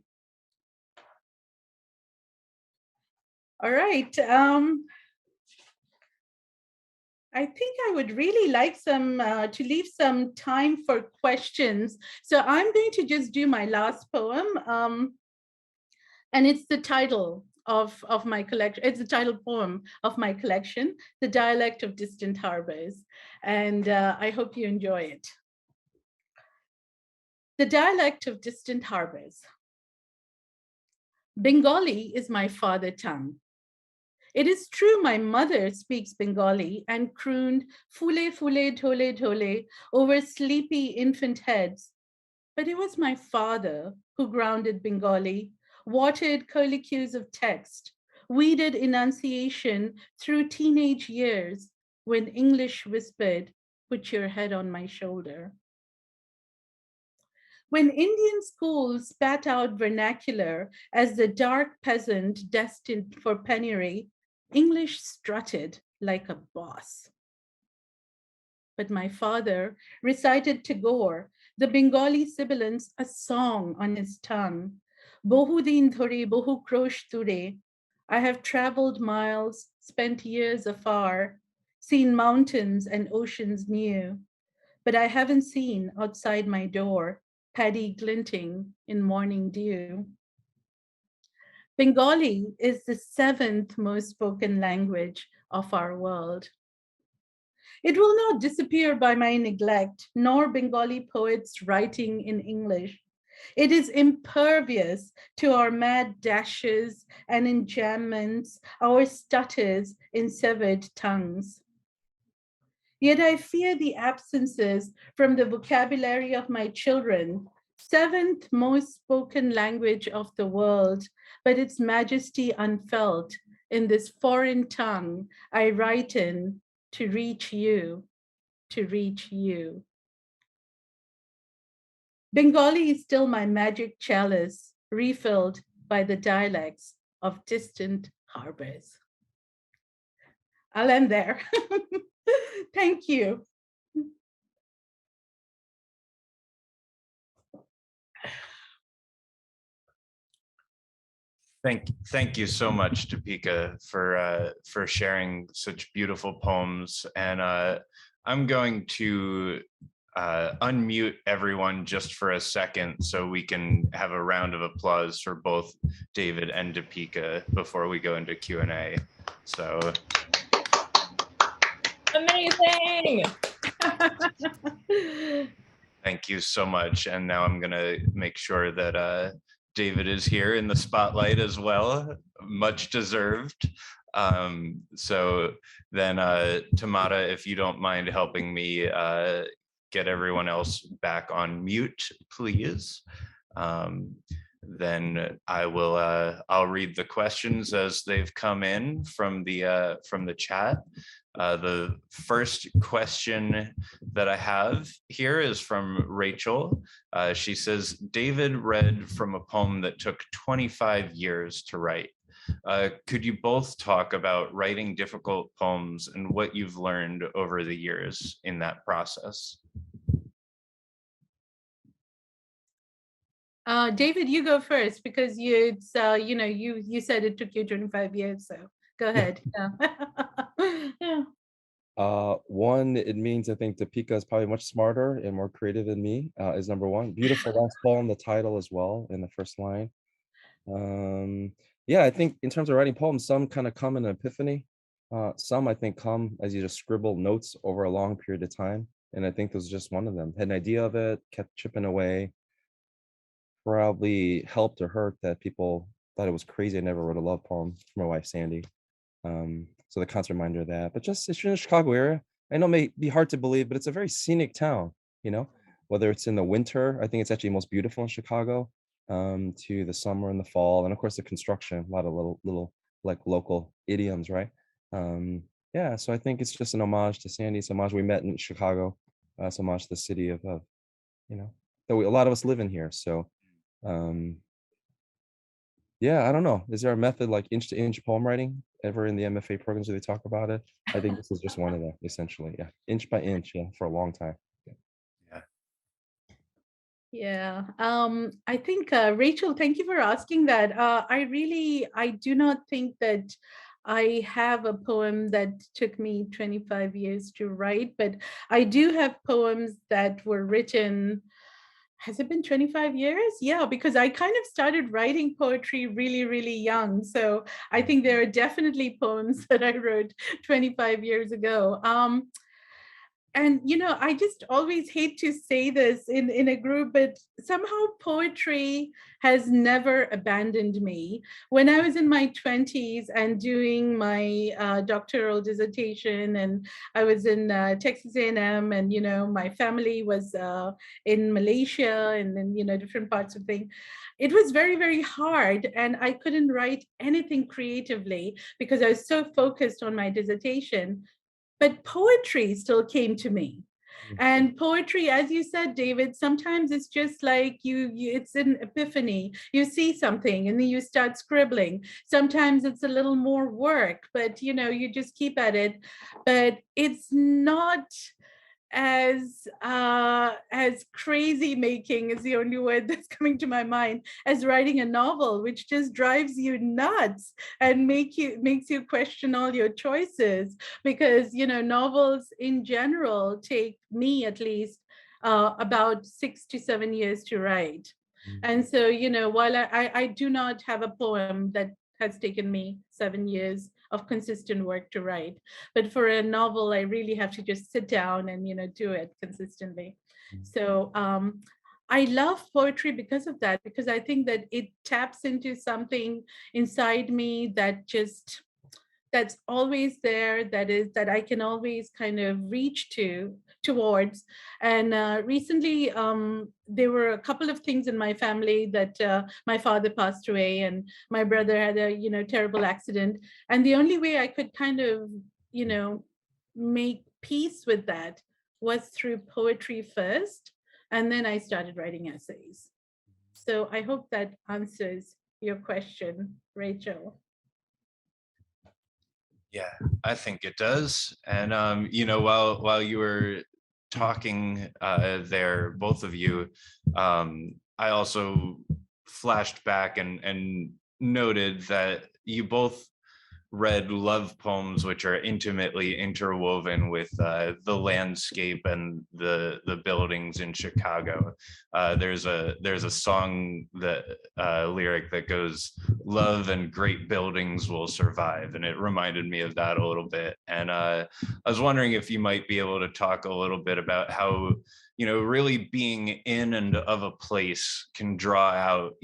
All right. I think I would really like to leave some time for questions. So I'm going to just do my last poem. And it's the title of my collection. It's the title poem of my collection, The Dialect of Distant Harbors. And I hope you enjoy it. The Dialect of Distant Harbors. Bengali is my father tongue. It is true my mother speaks Bengali and crooned fule fule dhole dhole over sleepy infant heads. But it was my father who grounded Bengali, watered curlicues of text, weeded enunciation through teenage years when English whispered, put your head on my shoulder. When Indian schools spat out vernacular as the dark peasant destined for penury, English strutted like a boss. But my father recited Tagore, the Bengali sibilants, a song on his tongue. Bohu din dhore, bohu krosh ture. I have traveled miles, spent years afar, seen mountains and oceans new, but I haven't seen outside my door paddy glinting in morning dew. Bengali is the 7th most spoken language of our world. It will not disappear by my neglect, nor Bengali poets writing in English. It is impervious to our mad dashes and enjambments, our stutters in severed tongues. Yet I fear the absences from the vocabulary of my children, 7th most spoken language of the world, but its majesty unfelt in this foreign tongue I write in to reach you, to reach you. Bengali is still my magic chalice, refilled by the dialects of distant harbors. I'll end there. Thank you.
Thank you so much, Dipika, for sharing such beautiful poems. And I'm going to unmute everyone just for a second so we can have a round of applause for both David and Dipika before we go into Q&A. So.
Amazing.
Thank you so much. And now I'm gonna make sure that David is here in the spotlight as well, much deserved. So then Tamara, if you don't mind helping me get everyone else back on mute, please. Then I'll read the questions as they've come in from the chat. The first question that I have here is from Rachel. She says, David read from a poem that took 25 years to write. Could you both talk about writing difficult poems and what you've learned over the years in that process?
David, you go first because you said it took you 25 years, so go ahead. Yeah.
One, it means I think Dipika is probably much smarter and more creative than me, is number one. Beautiful last poem, the title as well in the first line. Yeah, I think in terms of writing poems, some kind of come in an epiphany. Some I think come as you just scribble notes over a long period of time. And I think this is just one of them. Had an idea of it, kept chipping away. Probably helped or hurt that people thought it was crazy I never wrote a love poem for my wife, Sandy. So the constant reminder of that. But just it's in the Chicago area. I know it may be hard to believe, but it's a very scenic town, you know, whether it's in the winter, I think it's actually most beautiful in Chicago, to the summer and the fall. And of course the construction, a lot of little like local idioms, right? Yeah, so I think it's just an homage to Sandy, it's an homage we met in Chicago, it's an homage to the city of you know, that a lot of us live in here. So Yeah, I don't know. Is there a method like inch to inch poem writing ever in the MFA programs where they talk about it? I think this is just one of them, essentially. Yeah, inch by inch. Yeah, for a long time.
Yeah.
Yeah, I think Rachel, thank you for asking that. I do not think that I have a poem that took me 25 years to write, but I do have poems that were written. Has it been 25 years? Yeah, because I kind of started writing poetry really, really young. So I think there are definitely poems that I wrote 25 years ago. And I just always hate to say this in a group, but somehow poetry has never abandoned me. When I was in my 20s and doing my doctoral dissertation, and I was in Texas A&M, and my family was in Malaysia, and then different parts of things. It was very, very hard, and I couldn't write anything creatively because I was so focused on my dissertation. But poetry still came to me. And poetry, as you said, David, sometimes it's just like it's an epiphany. You see something and then you start scribbling. Sometimes it's a little more work, but you just keep at it. But it's not as crazy making is the only word that's coming to my mind, as writing a novel, which just drives you nuts and makes you question all your choices, because novels in general take me at least about 6 to 7 years to write. And so while I do not have a poem that has taken me 7 years of consistent work to write, but for a novel I really have to just sit down and do it consistently. So I love poetry because of that, because I think that it taps into something inside me that's always there, that I can always kind of reach towards. And recently there were a couple of things in my family that my father passed away, and my brother had a terrible accident, and the only way I could kind of make peace with that was through poetry first, and then I started writing essays. So I hope that answers your question, Rachel.
Yeah, I think it does. And while you were talking there, both of you, I also flashed back and noted that you both read love poems which are intimately interwoven with the landscape and the buildings in Chicago. There's a song that lyric that goes, "Love and great buildings will survive," and it reminded me of that a little bit. And I was wondering if you might be able to talk a little bit about how really being in and of a place can draw out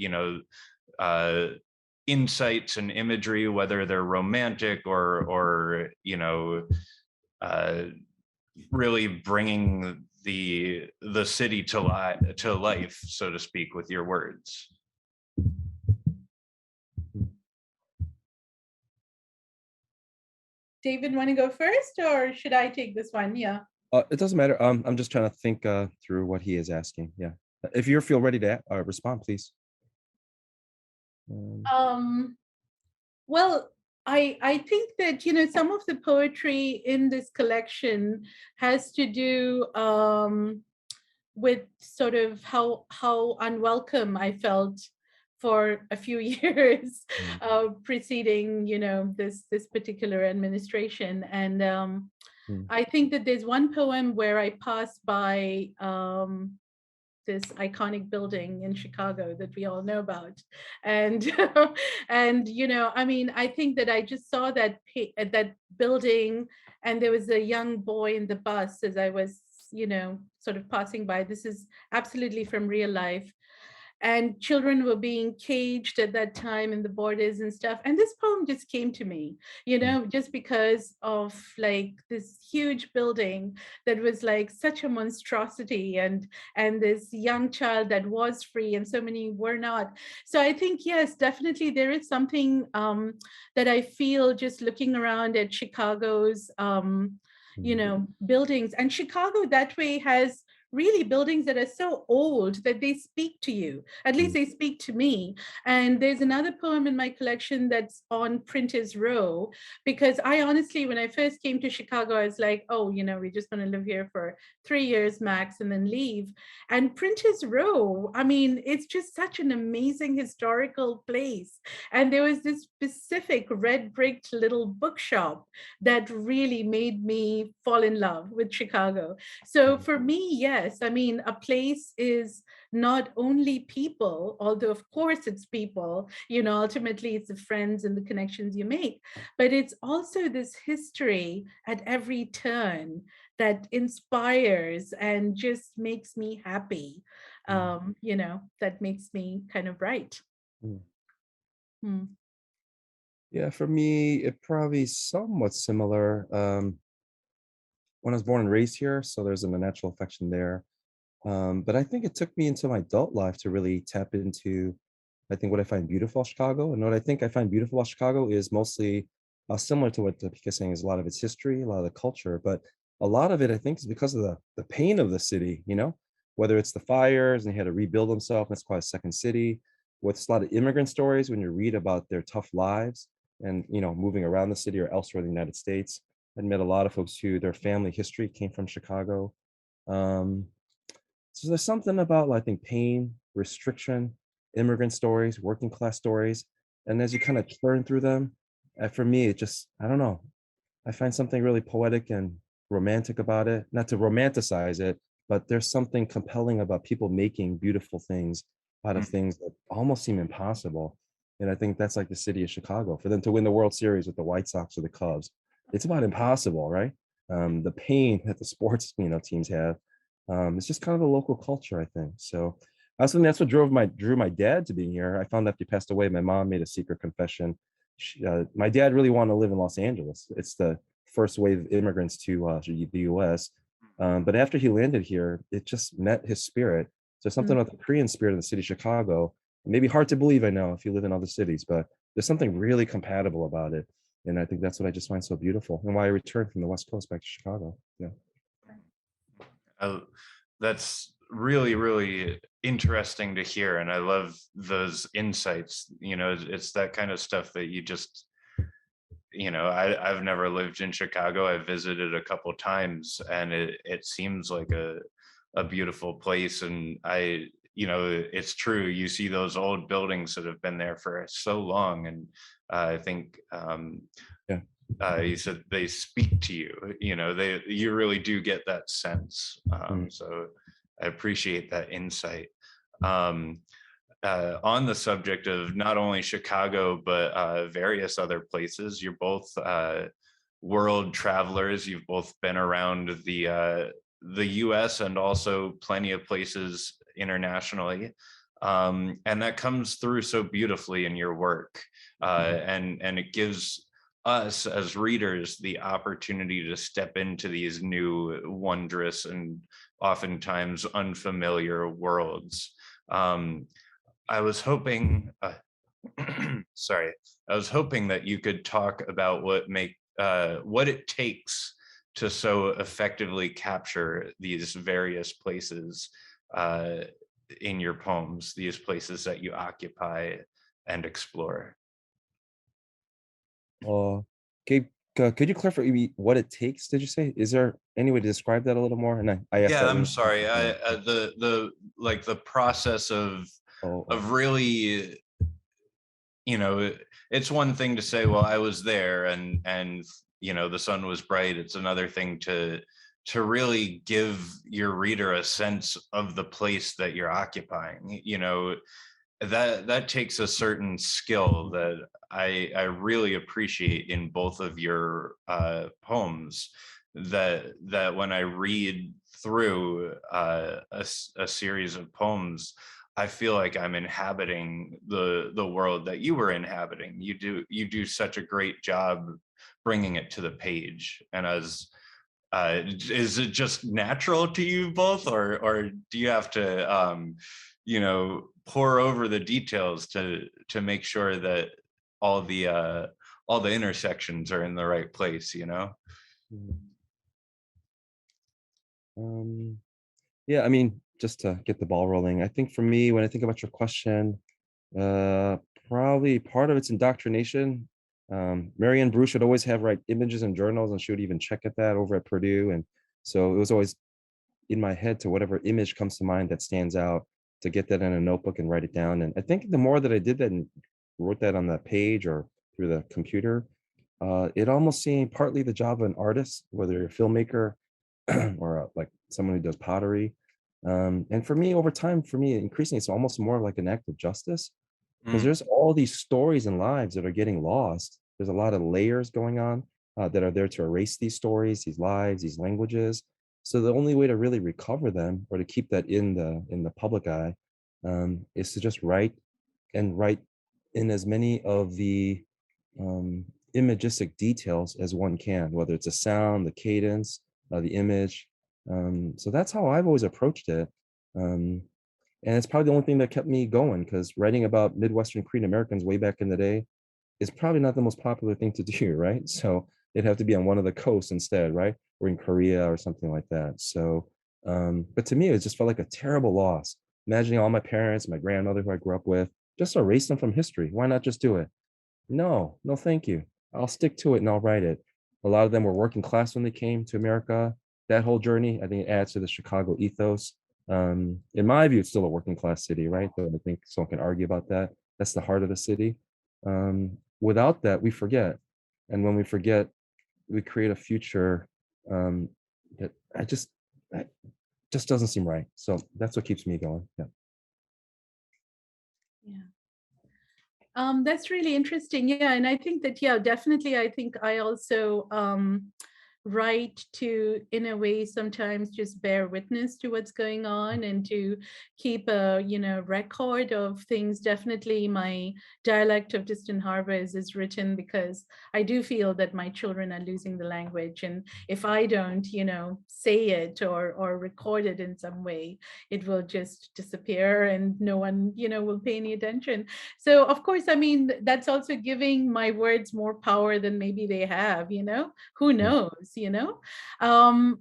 insights and imagery, whether they're romantic or really bringing the city to life, so to speak, with your words.
David, want to go first, or should I take this one? Yeah.
It doesn't matter. I'm just trying to think through what he is asking. Yeah. If you feel ready to respond, please.
Well, I think that some of the poetry in this collection has to do with sort of how unwelcome I felt for a few years preceding this particular administration. And I think that there's one poem where I pass by this iconic building in Chicago that we all know about. And, and I mean, I think that I just saw that building, and there was a young boy in the bus as I was, sort of passing by. This is absolutely from real life. And children were being caged at that time in the borders and stuff. And this poem just came to me, just because of like this huge building that was like such a monstrosity, and this young child that was free and so many were not. So I think, yes, definitely there is something that I feel just looking around at Chicago's, buildings. And Chicago that way has really buildings that are so old that they speak to you. At least they speak to me. And there's another poem in my collection that's on Printers Row, because I honestly, when I first came to Chicago, I was like, oh, we're just going to live here for 3 years max and then leave. And Printers Row, I mean, it's just such an amazing historical place. And there was this specific red bricked little bookshop that really made me fall in love with Chicago. So for me, yes, I mean, a place is not only people, although of course it's people, ultimately it's the friends and the connections you make, but it's also this history at every turn that inspires and just makes me happy. That makes me kind of bright.
Mm.
Hmm.
Yeah, for me, it probably somewhat similar. When I was born and raised here, so there's a natural affection there. But I think it took me into my adult life to really tap into, I think, what I find beautiful about Chicago. And what I think I find beautiful about Chicago is mostly similar to what Dipika is saying, is a lot of its history, a lot of the culture, but a lot of it, I think, is because of the pain of the city, whether it's the fires and they had to rebuild themselves, that's quite a second city, with a lot of immigrant stories when you read about their tough lives and, moving around the city or elsewhere in the United States. I met a lot of folks who their family history came from Chicago. Um, so there's something about, I think, pain, restriction, immigrant stories, working class stories. And as you kind of turn through them, for me, it just, I don't know, I find something really poetic and romantic about it. Not to romanticize it, but there's something compelling about people making beautiful things out of things that almost seem impossible. And I think that's like the city of Chicago. For them to win the World Series with the White Sox or the Cubs, it's about impossible, right? The pain that the sports, teams have. It's just kind of a local culture, I think. So I also think that's what drew my dad to being here. I found after he passed away, my mom made a secret confession. My dad really wanted to live in Los Angeles. It's the first wave of immigrants to the U.S. But after he landed here, it just met his spirit. So something about the Korean spirit in the city of Chicago. It may be hard to believe, I know, if you live in other cities, but there's something really compatible about it. And I think that's what I just find so beautiful and why I returned from the West Coast back to Chicago. Yeah.
That's really, really interesting to hear. And I love those insights. It's that kind of stuff that you just, I've never lived in Chicago. I visited a couple times and it seems like a beautiful place. And it's true. You see those old buildings that have been there for so long. And I think, you said they speak to you, you really do get that sense. So I appreciate that insight. On the subject of not only Chicago, but various other places, you're both world travelers. You've both been around the US and also plenty of places internationally. And that comes through so beautifully in your work. And it gives us as readers the opportunity to step into these new, wondrous, and oftentimes unfamiliar worlds. I was hoping, sorry, I was hoping that you could talk about what it takes to so effectively capture these various places in your poems, these places that you occupy and explore.
Could you clarify what it takes? Did you say? Is there any way to describe that a little more? And I asked
Yeah,
that.
I'm sorry. The process of really, it's one thing to say, well, I was there and the sun was bright. It's another thing to really give your reader a sense of the place that you're occupying. That takes a certain skill that I really appreciate in both of your poems. That when I read through a series of poems, I feel like I'm inhabiting the world that you were inhabiting. You do such a great job bringing it to the page. And as is it just natural to you both, or do you have to pour over the details to make sure that all the intersections are in the right place?
Yeah, I mean, just to get the ball rolling, I think for me, when I think about your question, uh, probably part of it's indoctrination. Marianne Bruce would always have write images and journals, and she would even check at that over at Purdue. And so it was always in my head to whatever image comes to mind that stands out, to get that in a notebook and write it down. And I think the more that I did that and wrote that on the page or through the computer, it almost seemed partly the job of an artist, whether you're a filmmaker or like someone who does pottery. And for me, over time, for me, increasingly, it's almost more like an act of justice, because
Mm,
there's all these stories and lives that are getting lost. There's a lot of layers going on that are there to erase these stories, these lives, these languages. So the only way to really recover them or to keep that in the public eye is to just write and write in as many of the um, imagistic details as one can, whether it's a sound, the cadence, the image. So that's how I've always approached it. Um, and it's probably the only thing that kept me going, because writing about Midwestern Korean Americans way back in the day is probably not the most popular thing to do, right? So it'd have to be on one of the coasts instead, right? Or in Korea or something like that. So, but to me, it just felt like a terrible loss. Imagining all my parents, my grandmother who I grew up with, just erase them from history. Why not just do it? No, no, thank you. I'll stick to it and I'll write it. A lot of them were working class when they came to America. That whole journey, I think it adds to the Chicago ethos. In my view, it's still a working class city, right? Though I think someone can argue about that. That's the heart of the city. Without that, we forget. And when we forget, we create a future that I just doesn't seem right. So that's what keeps me going. Yeah.
Yeah. That's really interesting. Yeah, and I think that, yeah, definitely. I think I also write to, in a way, sometimes just bear witness to what's going on and to keep a, record of things. Definitely my Dialect of Distant Harbors is written because I do feel that my children are losing the language. And if I don't, say it or record it in some way, it will just disappear and no one, will pay any attention. So of course, I mean, that's also giving my words more power than maybe they have, who knows,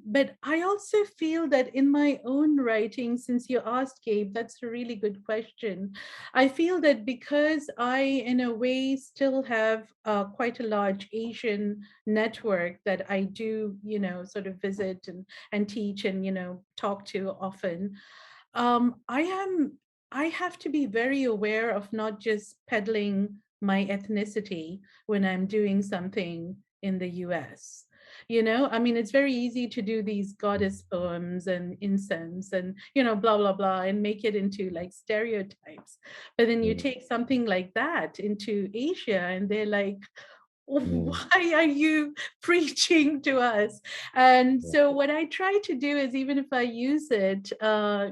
but I also feel that in my own writing, since you asked, Gabe, that's a really good question. I feel that because I, in a way, still have quite a large Asian network that I do, sort of visit and teach and, talk to often. I have to be very aware of not just peddling my ethnicity when I'm doing something in the US. I mean, it's very easy to do these goddess poems and incense and, blah, blah, blah, and make it into like stereotypes. But then you
Mm,
take something like that into Asia and they're like,
mm,
why are you preaching to us? And
yeah,
so what I try to do is, even if I use it,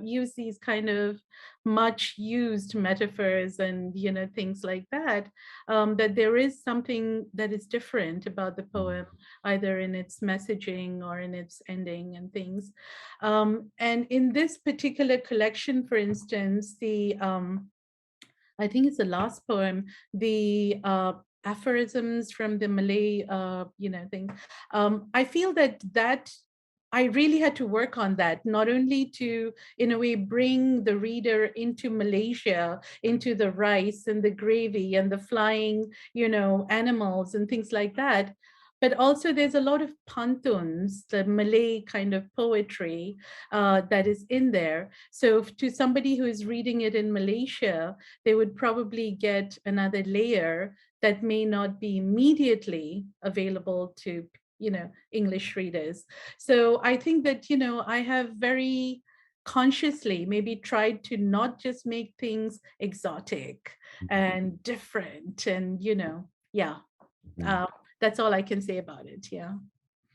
use these kind of much used metaphors and things like that, that there is something that is different about the poem, either in its messaging or in its ending and things. And in this particular collection, for instance, the I think it's the last poem, the aphorisms from the Malay, thing. I feel that I really had to work on that, not only to, in a way, bring the reader into Malaysia, into the rice and the gravy and the flying, animals and things like that, but also there's a lot of pantuns, the Malay kind of poetry that is in there. So to somebody who is reading it in Malaysia, they would probably get another layer that may not be immediately available to English readers. So I think that I have very consciously maybe tried to not just make things exotic and different and yeah.
mm.
uh, that's all I can say about it. Yeah.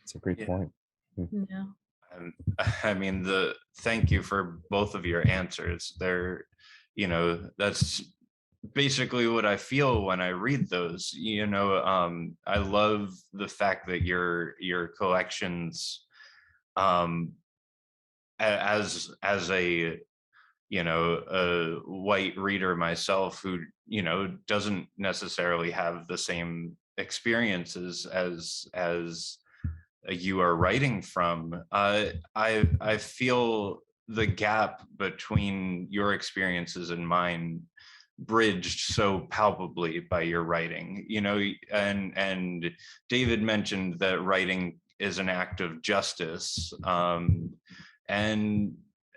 It's a great
yeah.
point.
Yeah.
Um, I mean, thank you for both of your answers. That's basically what I feel when I read those. I love the fact that your collections, um, as a a white reader myself who doesn't necessarily have the same experiences as you are writing from. I feel the gap between your experiences and mine bridged so palpably by your writing, you know. And David mentioned that writing is an act of justice, and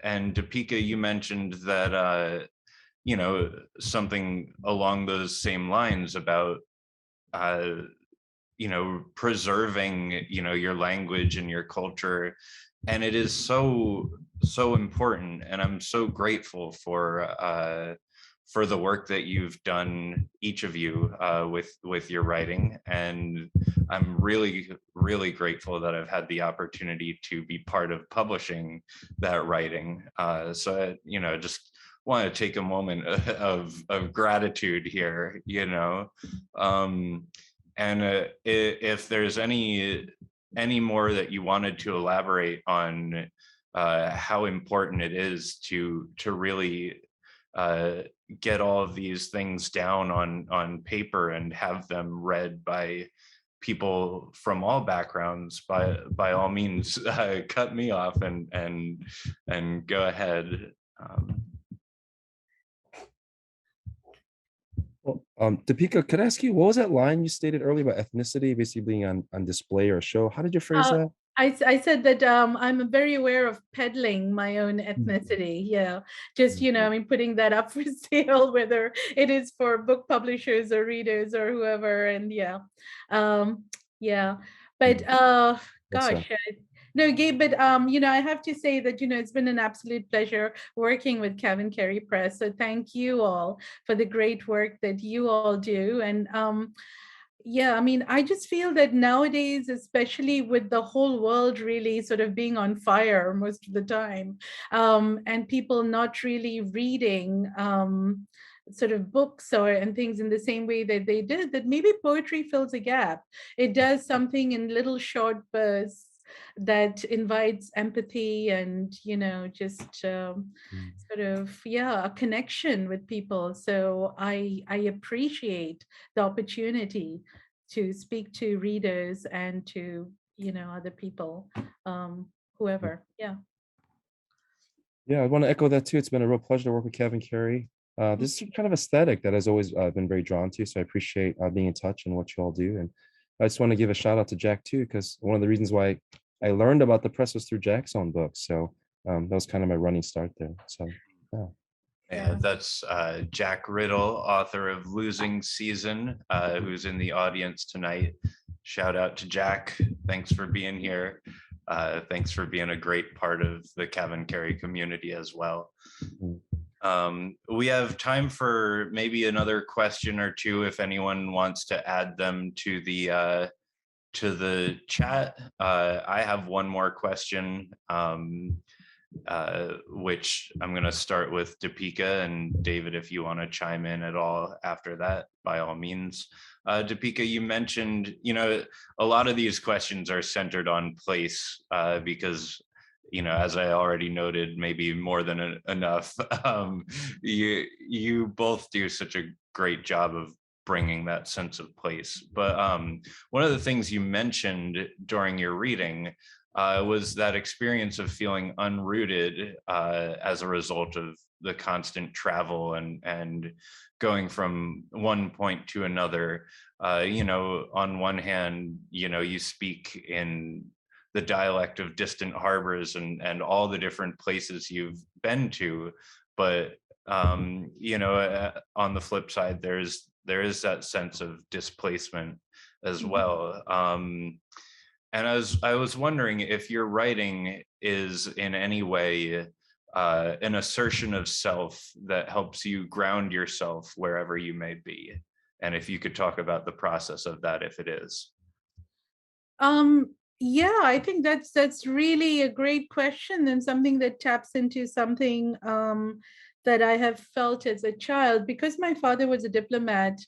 Dipika, you mentioned that you know, something along those same lines about you know, preserving, you know, your language and your culture. And it is so important, and I'm so grateful for the work that you've done, each of you, with your writing. And I'm really grateful that I've had the opportunity to be part of publishing that writing. So you know, just want to take a moment of gratitude here, you know. And if there's any more that you wanted to elaborate on how important it is to really get all of these things down on paper and have them read by people from all backgrounds, by all means, cut me off and go ahead.
Well, Deepika, could I ask you, what was that line you stated earlier about ethnicity basically being on display or show? How did you phrase that?
I said that I'm very aware of peddling my own ethnicity. Yeah, just, you know, I mean, putting that up for sale, whether it is for book publishers or readers or whoever. And yeah, yeah. But gosh, no, Gabe. But you know, I have to say that, you know, it's been an absolute pleasure working with CavanKerry Press. So thank you all for the great work that you all do. And yeah, I mean, I just feel that nowadays, especially with the whole world really sort of being on fire most of the time, and people not really reading sort of books or and things in the same way that they did, that maybe poetry fills a gap. It does something in little short bursts that invites empathy and, you know, just sort of, yeah, a connection with people. So I appreciate the opportunity to speak to readers and to, you know, other people, whoever. Yeah.
Yeah, I want to echo that too. It's been a real pleasure to work with CavanKerry. This is kind of aesthetic that has always been very drawn to. So I appreciate being in touch and what you all do. And I just want to give a shout out to Jack too, because one of the reasons why I learned about the press was through Jack's own books. So that was kind of my running start there. So yeah.
Yeah, that's Jack Riddle, author of Losing Season, who's in the audience tonight. Shout out to Jack. Thanks for being here. Thanks for being a great part of the CavanKerry community as well. We have time for maybe another question or two if anyone wants to add them to the chat. I have one more question, which I'm going to start with Dipika, and David, if you want to chime in at all after that, by all means. Dipika, you mentioned, you know, a lot of these questions are centered on place because, you know, as I already noted, maybe more than enough. You both do such a great job of bringing that sense of place. But one of the things you mentioned during your reading was that experience of feeling unrooted as a result of the constant travel and going from one point to another. You know, on one hand, you know, you speak in the dialect of distant harbors and all the different places you've been to, but you know, on the flip side, there is that sense of displacement as well. And I was wondering if your writing is in any way an assertion of self that helps you ground yourself wherever you may be, and if you could talk about the process of that, if it is.
Yeah, I think that's really a great question, and something that taps into something that I have felt as a child, because my father was a diplomat,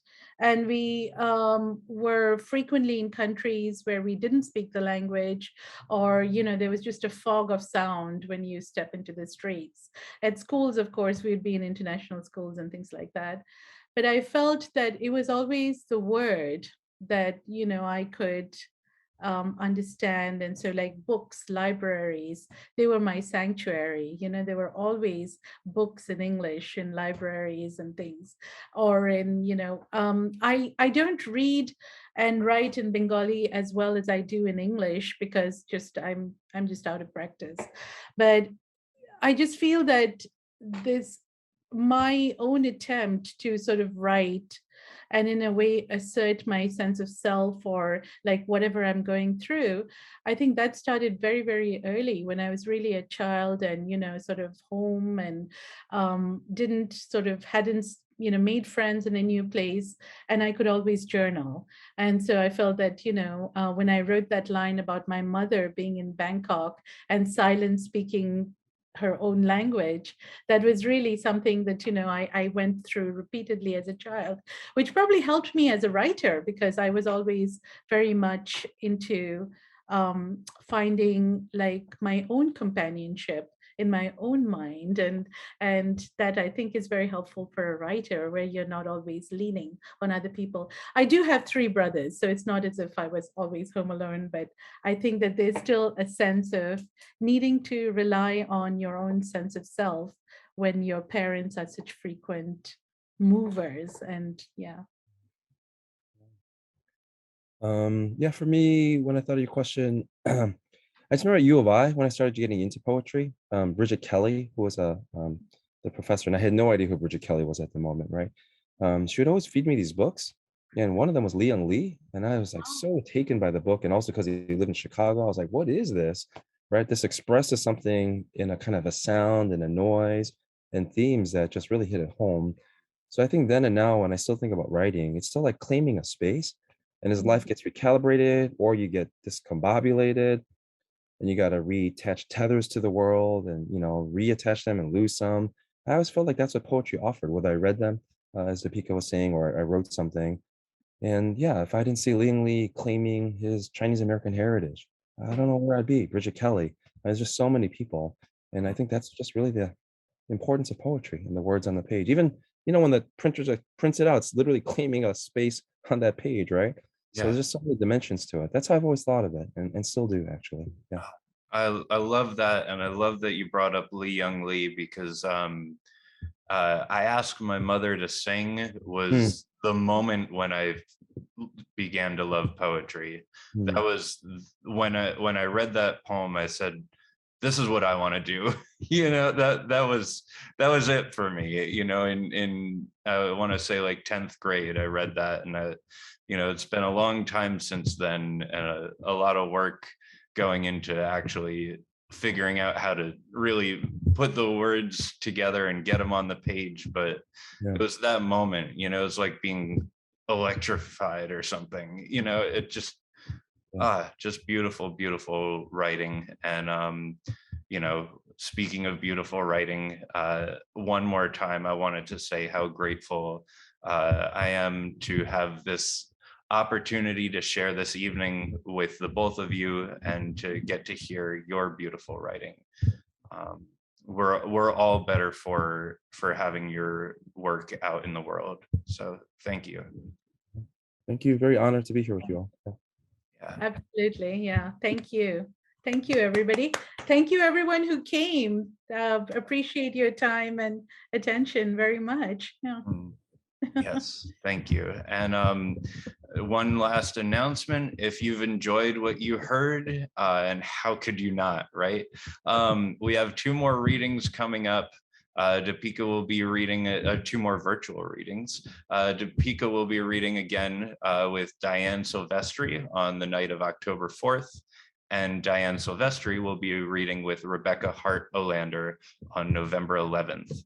and we were frequently in countries where we didn't speak the language, or, you know, there was just a fog of sound when you step into the streets. At schools, of course, we'd be in international schools and things like that. But I felt that it was always the word that, you know, I could understand. And so like books, libraries, they were my sanctuary. There were always books in English in libraries and things, or in, I don't read and write in Bengali as well as I do in English, because I'm just out of practice. But I just feel that this, my own attempt to sort of write and in a way assert my sense of self, or like whatever I'm going through, I think that started very, very early when I was really a child, and, sort of home, and hadn't made friends in a new place, and I could always journal. And so I felt that, when I wrote that line about my mother being in Bangkok and silent speaking her own language, that was really something that I went through repeatedly as a child, which probably helped me as a writer, because I was always very much into finding like my own companionship in my own mind, and that I think is very helpful for a writer, where you're not always leaning on other people. I do have 3 brothers, so it's not as if I was always home alone, but I think that there's still a sense of needing to rely on your own sense of self when your parents are such frequent movers. And yeah.
Yeah, for me, when I thought of your question, I just remember at U of I, when I started getting into poetry, Bridget Kelly, who was the professor, and I had no idea who Bridget Kelly was at the moment, right? She would always feed me these books, and one of them was Leon Lee, and I was like so taken by the book, and also because he lived in Chicago, I was like, what is this, right? This expresses something in a kind of a sound and a noise and themes that just really hit it home. So I think then and now, when I still think about writing, it's still like claiming a space, and as life gets recalibrated or you get discombobulated, and you got to reattach tethers to the world, and reattach them and lose some. I always felt like that's what poetry offered, whether I read them, as Dipika was saying, or I wrote something. And yeah, if I didn't see Liang Li claiming his Chinese American heritage, I don't know where I'd be. Bridget Kelly, there's just so many people, and I think that's just really the importance of poetry and the words on the page. Even when the printers prints it out, it's literally claiming a space on that page, right? So
Yeah.
there's just so many dimensions to it. That's how I've always thought of it, and still do, actually. Yeah.
I love that, and I love that you brought up Lee Young Lee, because I asked my mother to sing was the moment when I began to love poetry. That was when I read that poem, I said, this is what I want to do. That was it for me. In I want to say like 10th grade, I read that, and it's been a long time since then, and a lot of work going into actually figuring out how to really put the words together and get them on the page. But
Yeah.
it was that moment, it was like being electrified or something. It just beautiful, beautiful writing. And speaking of beautiful writing, one more time I wanted to say how grateful I am to have this opportunity to share this evening with the both of you, and to get to hear your beautiful writing. We're all better for having your work out in the world. So thank you.
Thank you. Very honored to be here with you all.
Yeah.
Absolutely. Yeah. Thank you. Thank you, everybody. Thank you, everyone who came. Appreciate your time and attention very much. Yeah.
Yes, thank you. And one last announcement: if you've enjoyed what you heard, and how could you not, right? We have 2 more readings coming up. Dipika will be reading 2 more virtual readings. Dipika will be reading again with Diane Silvestri on the night of October 4th. And Diane Silvestri will be reading with Rebecca Hart-Olander on November 11th.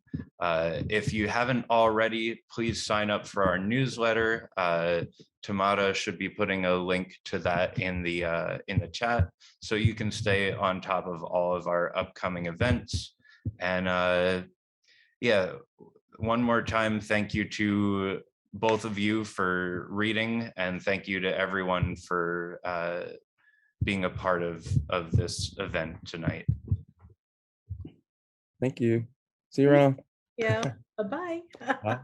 If you haven't already, please sign up for our newsletter. Tamara should be putting a link to that in the chat, so you can stay on top of all of our upcoming events. And yeah, one more time, thank you to both of you for reading, and thank you to everyone for being a part of this event tonight.
Thank you. See you around.
Yeah. Bye-bye.
Bye.